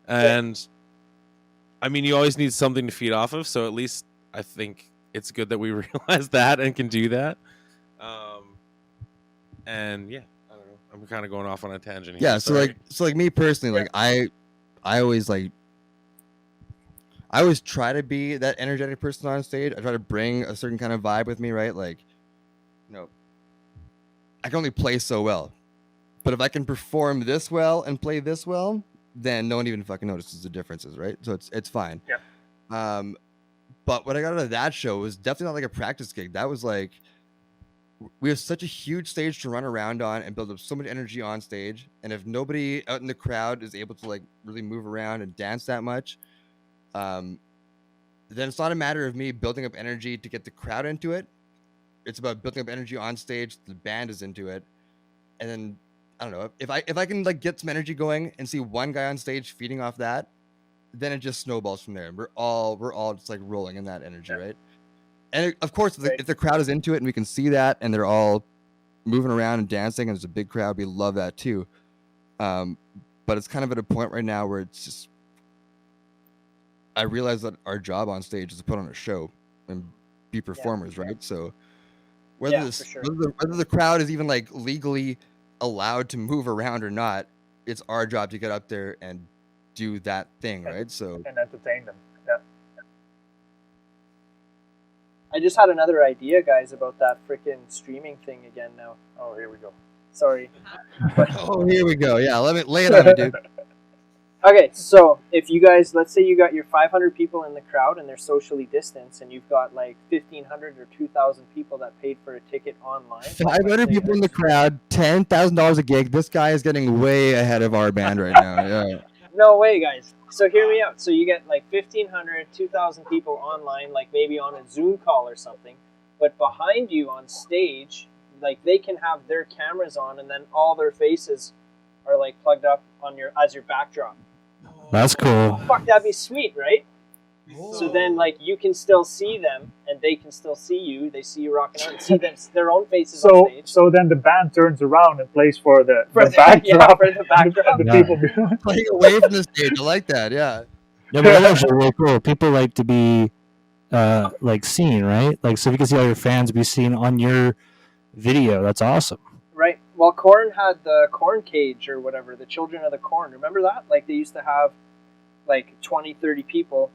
And I mean, you always need something to feed off of, so at least I think it's good that we realize that and can do that. And yeah, I don't know, I'm kind of going off on a tangent here. Yeah, so like me personally, like I always try to be that energetic person on stage. I try to bring a certain kind of vibe with me, right? Like, you know, I can only play so well, but if I can perform this well and play this well, then no one even fucking notices the differences, right? So it's fine. Yeah. But what I got out of that show was definitely not like a practice gig. That was like we have such a huge stage to run around on and build up so much energy on stage. And if nobody out in the crowd is able to like really move around and dance that much, then it's not a matter of me building up energy to get the crowd into it. It's about building up energy on stage. The band is into it, and then I don't know if I can like get some energy going and see one guy on stage feeding off that, then it just snowballs from there. We're all just like rolling in that energy, right? And of course, if the crowd is into it and we can see that, and they're all moving around and dancing, and there's a big crowd, we love that too. But it's kind of at a point right now where it's just, I realize that our job on stage is to put on a show and be performers, right? So whether the crowd is even like legally allowed to move around or not, it's our job to get up there and do that thing, right? So and entertain them. Yeah. I just had another idea, guys, about that freaking streaming thing again now. Oh, here we go. Sorry. Oh, here we go. Yeah, let me lay it on me, dude. Okay, so if you guys, let's say you got your 500 people in the crowd and they're socially distanced, and you've got like 1,500 or 2,000 people that paid for a ticket online. 500 people in the crowd, $10,000 a gig. This guy is getting way ahead of our band right now. Yeah. No way, guys. So hear me out. So you get like 1,500, 2,000 people online, like maybe on a Zoom call or something. But behind you on stage, like they can have their cameras on, and then all their faces are like plugged up on as your backdrop. That's cool. Fuck, that'd be sweet, right? So then, like, you can still see them, and they can still see you. They see you rocking out and see their own faces on stage. So then the band turns around and plays for the backdrop. Yeah, for the backdrop. The people playing away from the stage. I like that. Yeah. Yeah, but that's actually really cool. People like to be like seen, right? Like, so if you can see all your fans be seen on your video, that's awesome. Right. Well, Korn had the Korn Cage or whatever, the Children of the Corn. Remember that? Like, they used to have like 20, 30 people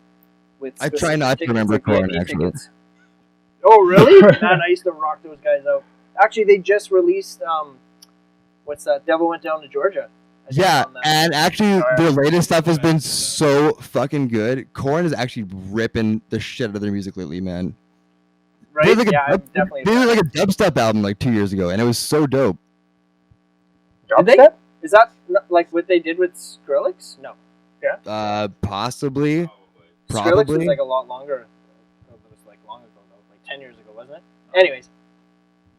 with I try not to remember Korn, actually. Tickets. Oh, really? Man, I used to rock those guys out. Actually, they just released, what's that? Devil Went Down to Georgia. Yeah, and actually, their latest stuff has been so fucking good. Korn is actually ripping the shit out of their music lately, man. Right? They did definitely. They did like a dubstep album like 2 years ago, and it was so dope. Did they? Is that like what they did with Skrillex? No. Yeah. Possibly. Skrillex was like a lot longer. It was like long ago though, like 10 years ago, wasn't it? Anyways,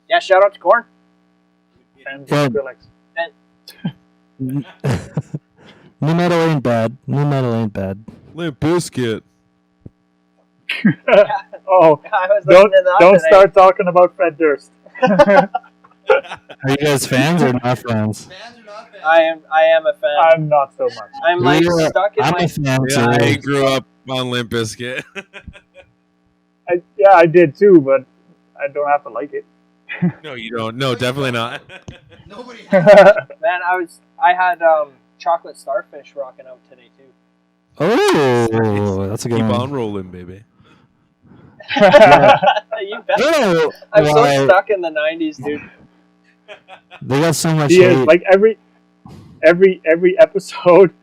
yeah. Shout out to Korn. And Skrillex. New metal ain't bad. New metal ain't bad. Limp Bizkit. Oh, I was listening to that don't today. start talking about Fred Durst. Are you guys fans or not fans? I am a fan. I'm not so much. I'm like stuck in I'm my. a fan. Yeah, I too. grew up on Limp Bizkit. I did too, but I don't have to like it. No, you don't. No, definitely not. Nobody. Man, I had chocolate starfish rocking out today too. Oh, that's a good Keep one. on rolling, baby. You bet. Oh, I'm so why- stuck in the 90s, dude. They got so much He is hate. like every episode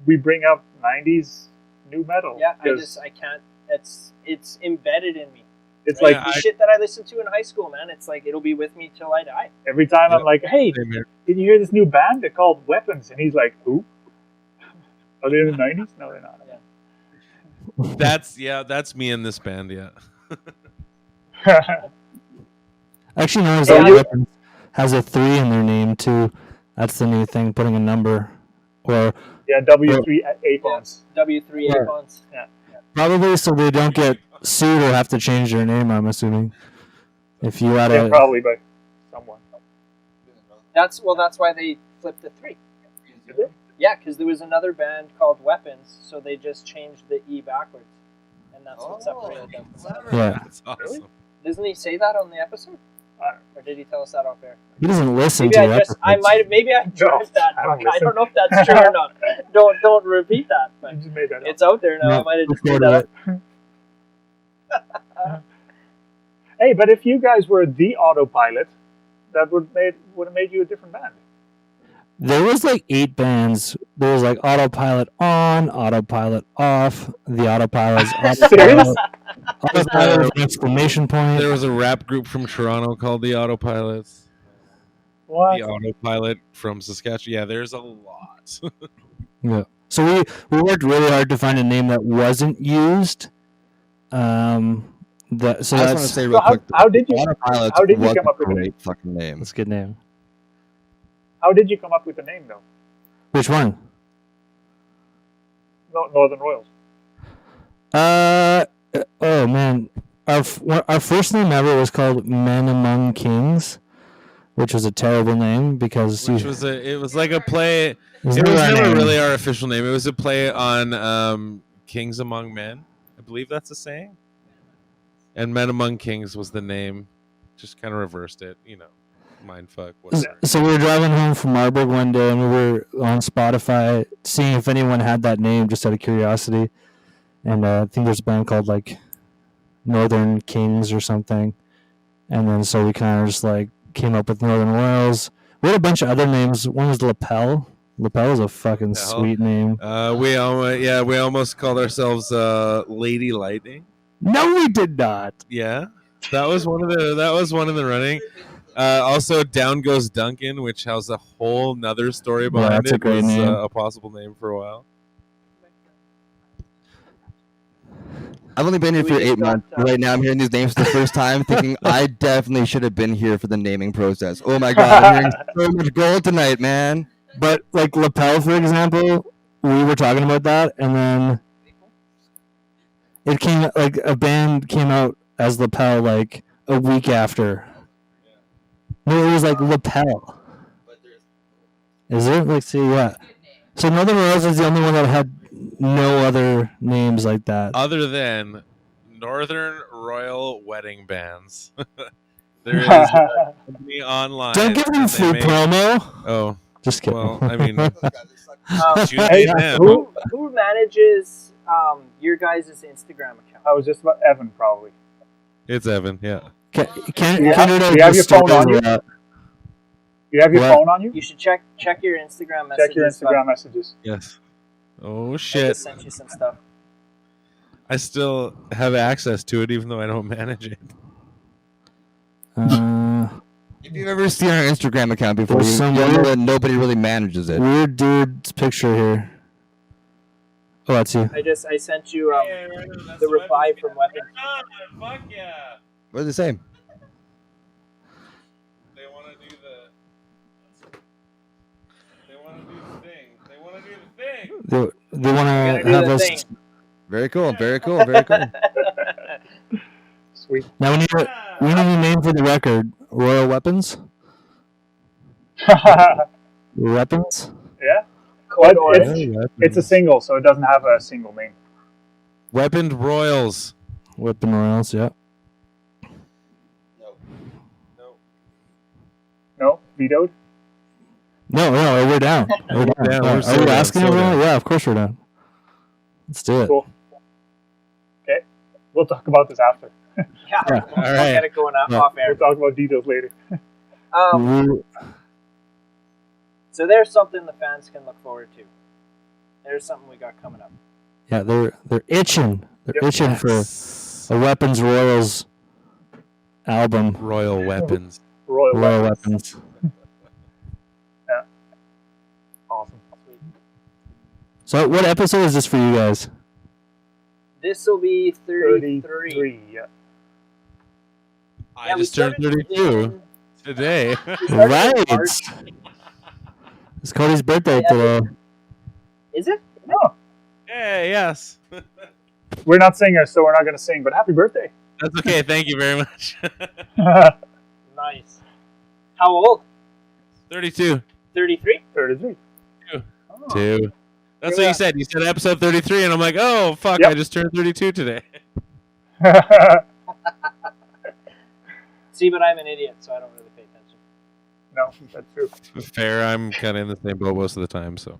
we bring up 90s new metal. Yeah, 'cause I can't. It's embedded in me. it's Like like the shit that I listened to in high school, man. It's like it'll be with me till I die. every time I'm like, hey, Same here. did you hear this new band? They're called Weapons, and he's like, who? Are they in the 90s? No, they're not. That's me in this band. Yeah. Actually, no, So Zach you- Weapons has a 3 in their name too. That's the new thing, putting a number. Or Yeah, W3 Apons. W3 Yeah. Apons. probably so they don't get sued or have to change their name, I'm assuming. If you had Yeah, a probably by someone. That's why they flipped the 3. Is it? Yeah, because there was another band called Weapons, so they just changed the E backwards, and that's what separated them. yeah. That's awesome. Doesn't he say that on the episode, or did he tell us that off air? He doesn't listen Maybe to I drive that. I don't I don't know if that's listen. true or not. Don't repeat that. You But just made that up. it's out there now. No, I might have just made recorded that up. Hey, but if you guys were the autopilot, that would have made you a different band. There was like 8 bands. There was like autopilot on, autopilot off, the autopilot's Serious? autopilot. Autopilot with an exclamation point. There was a rap group from Toronto called the Autopilots. What? The Autopilot from Saskatchewan. Yeah, there's a lot. Yeah. So we worked really hard to find a name that wasn't used. I just want to say So real quick. how did you Autopilot how did you was come up with a it? great fucking name. That's a good name. how did you come up with the name though? Which one? No, Northern Royals. Oh man, our first name ever was called Men Among Kings, which was a terrible name because Which was it was like a play. It was never our never name. really our official name. It was a play on Kings Among Men. I believe that's the saying. And Men Among Kings was the name. Just kind of reversed it, mindfuck. Whatever. So we were driving home from Marburg one day, and we were on Spotify seeing if anyone had that name, just out of curiosity. And I think there's a band called like Northern Kings or something. And then so we kind of just like came up with Northern Royals. We had a bunch of other names. One was Lapel. Lapel is a fucking sweet name. We almost called ourselves Lady Lightning. No, we did not. Yeah, that was one of the running. Also, Down Goes Duncan, which has a whole nother story behind that's a it. great was name. A possible name for a while. I've only been here for 8 months. Right now, I'm hearing these names for the first time, thinking I definitely should have been here for the naming process. Oh my god, I'm hearing so much gold tonight, man. But like Lapel, for example, we were talking about that, and then it came like a band came out as Lapel like a week after. No, it was like Lapel. Is it? Like, see, yeah. So Northern Royals is the only one that had no other names like that. Other than Northern Royal Wedding Bands. There is a company online. Don't give them and they free make- promo. Oh, Just kidding. well, I mean, Hey, Who manages your guys' Instagram account? I was just about Evan probably. it's Evan. Yeah. Do you have your phone on you? You have your What? phone on you? You should check your Instagram messages. Check your Instagram messages. Yes. Oh I shit! just sent you some stuff. I still have access to it, even though I don't manage it. If you've ever seen our Instagram account before, There's you some know weird- that nobody really manages it. Weird dude's picture here. Oh, that's you. I sent you the reply from Weapon. Fuck yeah! What does it say? They want to do the. They want to do the thing. They want to do the thing. They want Gonna to do have the us. thing. Very cool, very cool, very cool. Sweet. Now we need a name for the record. Royal Weapons. Weapons. Yeah. Code But Orange. it's a single, so it doesn't have a single name. Weaponed Royals. Weapon Royals. Yeah. No? Vetoed? No, we're down. We're down. Yeah, we're Are so you down, asking so everyone? down. Yeah, of course we're down. Let's do it. Cool. Okay. We'll talk about this after. Yeah, Yeah. we'll right. get it going Yeah. off We'll air. talk about details later. So there's something the fans can look forward to. There's something we got coming up. Yeah, they're itching. They're Yep. itching for a Weapons Royals album. Royal Weapons. Royal Royal Weapons. Weapons. Awesome. So, what episode is this for you guys? This will be 33. 33. Yeah. I Yeah, we just turned started 32 in- today. we started in Right. March. It's Cody's birthday Yeah. today. Is it? No, Hey, yes. we're not singers, so we're not going to sing, but happy birthday. That's okay. Thank you very much. Nice. How old? 32. 33? 33. Two. Oh. 2. That's what Yeah. you said. You said episode 33, and I'm like, oh, fuck, Yep. I just turned 32 today. See, but I'm an idiot, so I don't really pay attention. No, that's true. Fair. I'm kind of in the same boat most of the time, so.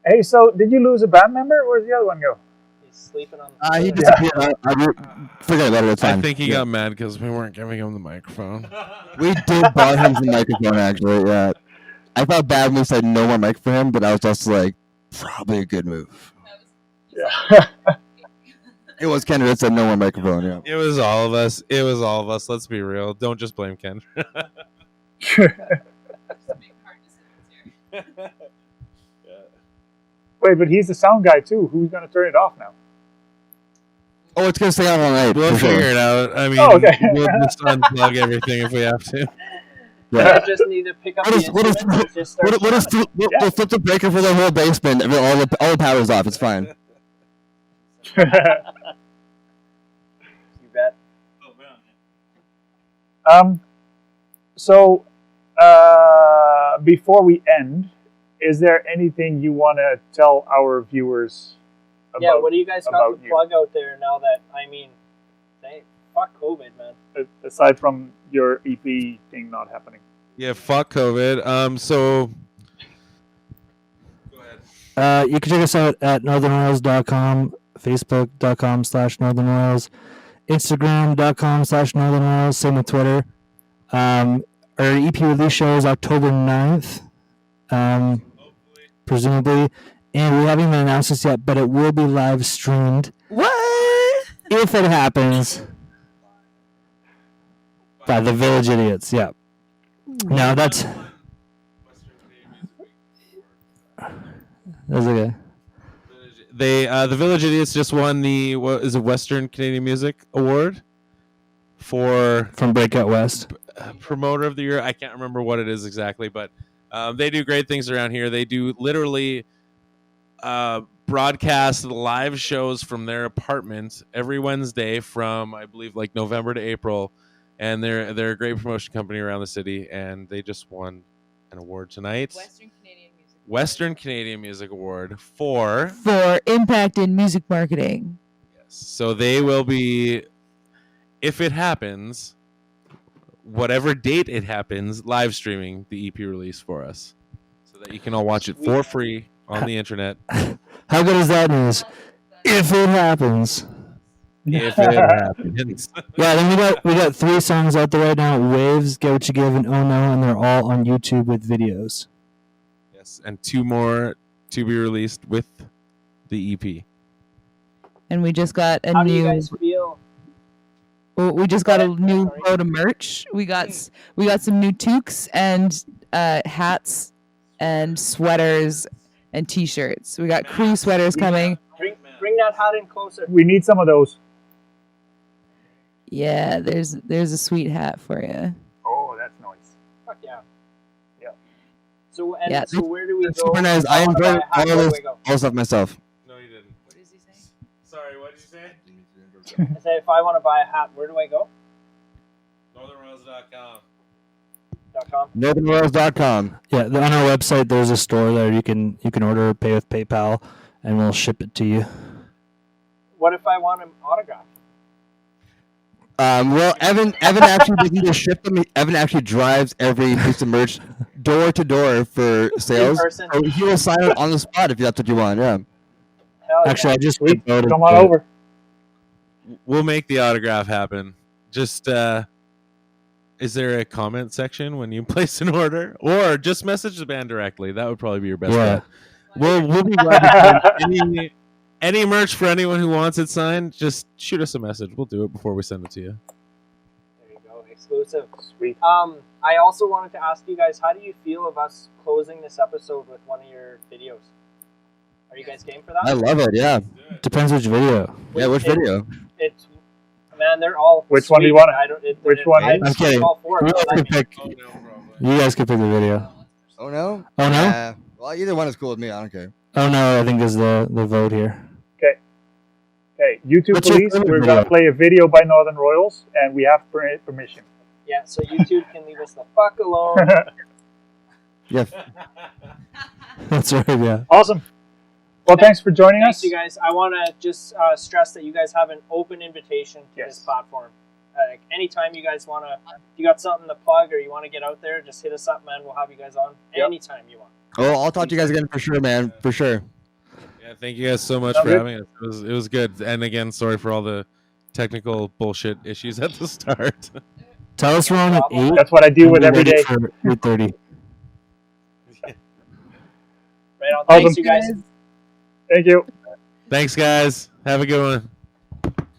Hey, so did you lose a band member? Where'd the other one go? He's sleeping on the He toilet. disappeared. Forget about it. It's I fine. think he got mad because we weren't giving him the microphone. We did buy him some microphone, actually. Yeah. I thought bad move said no more mic for him, but I was just like, probably a good move. Yeah. It was Kendra that said no one microphone. Yeah. It was all of us. It was all of us. Let's be real. Don't just blame Ken. Wait, but he's the sound guy too. Who's gonna turn it off now? Oh, it's gonna stay on all night. We'll for sure. figure it out. I mean, Oh, okay. we'll just unplug everything if we have to. Yeah. I just need to pick up the instrument and just start We'll flip the breaker for the whole basement. And all the power's off. It's fine. You bet. So, before we end, is there anything you want to tell our viewers about? Yeah, what do you guys got about to you? plug out there now that, I mean, fuck COVID, man. Aside from your EP thing not happening. Yeah, fuck COVID. So go ahead. You can check us out at northernroyals.com, facebook.com/northernroyals, instagram.com/northernroyals, same with Twitter. Our EP release show is October 9th, presumably, and we haven't even announced this yet, but it will be live streamed What? if it happens by the Village Idiots. Yeah. No, that's okay. The Village Idiots just won the Western Canadian Music Award for From Breakout West. Promoter of the Year. I can't remember what it is exactly, but they do great things around here. They do literally broadcast live shows from their apartment every Wednesday from, I believe, like November to April. And they're a great promotion company around the city, and they just won an award tonight. Western Canadian Music Award for impact in music marketing. Yes. So they will be, if it happens, whatever date it happens, live streaming the EP release for us, so that you can all watch it for free on the internet. How good is that news? If it happens. If it happens. Yeah, then we got 3 songs out there right now: Waves, Get What You Give, and Oh No, and they're all on YouTube with videos. Yes, and 2 more to be released with the EP. And we just got a How do new. you guys feel? We just got a new Sorry. load of merch. We got some new toques and hats and sweaters and T-shirts. We got crew sweaters coming. Bring that hat in closer. We need some of those. Yeah, there's a sweet hat for you. Oh, that's nice. Fuck yeah. Yeah. So Yeah, so where do we go? Super nice. I wanna buy enjoyed a hat, where do we go? all stuff myself. No, you didn't. What is he saying? Sorry, what did you say? I say if I want to buy a hat, where do I go? NorthernRose.com. .com. NorthernRoyals.com. Yeah, on our website there's a store there. You can order, pay with PayPal, and we'll ship it to you. What if I want an autograph? Well, Evan actually doesn't just ship them. Evan actually drives every piece of merch door to door for sales. person. So he will sign it on the spot if that's what you want. Yeah. Hell yeah. Actually, I just Sweet. voted Come on for it. over. We'll make the autograph happen. Just is there a comment section when you place an order, or just message the band directly? That would probably be your best Yeah. bet. We'll be glad to send any merch for anyone who wants it signed. Just shoot us a message. We'll do it before we send it to you. There you go. Exclusive. Sweet. I also wanted to ask you guys, how do you feel of us closing this episode with one of your videos? Are you guys game for that? I love it. Yeah. Depends which video. Yeah. Which video? It's man, they're all. Which one do you sweet. wanna- I don't. which one? I I'm kidding. all four, You but guys I can pick. You guys can pick the video. Oh no. Oh no? Yeah. Well, either one is cool with me. I don't care. Oh no, I think is the vote here. Okay, YouTube What's your police, favorite we're video? going to play a video by Northern Royals, and we have permission. yeah. So YouTube can leave us the fuck alone. Yeah. That's right, yeah. Awesome. Well, thanks for joining Thanks, us. you guys. I want to just stress that you guys have an open invitation to Yes. this platform. Like anytime you guys want to, if you got something to plug or you want to get out there, just hit us up, man. We'll have you guys on Yep. anytime you want. Oh, I'll talk to you guys again for sure, man. For sure. Yeah, thank you guys so much Sounds for good. having us. It was good. And again, sorry for all the technical bullshit issues at the start. Tell us we're on at 8. That's what I deal with and every we're ready day. for 8:30. Right on. Awesome. Thanks, you guys. Thank you. Thanks, guys. Have a good one.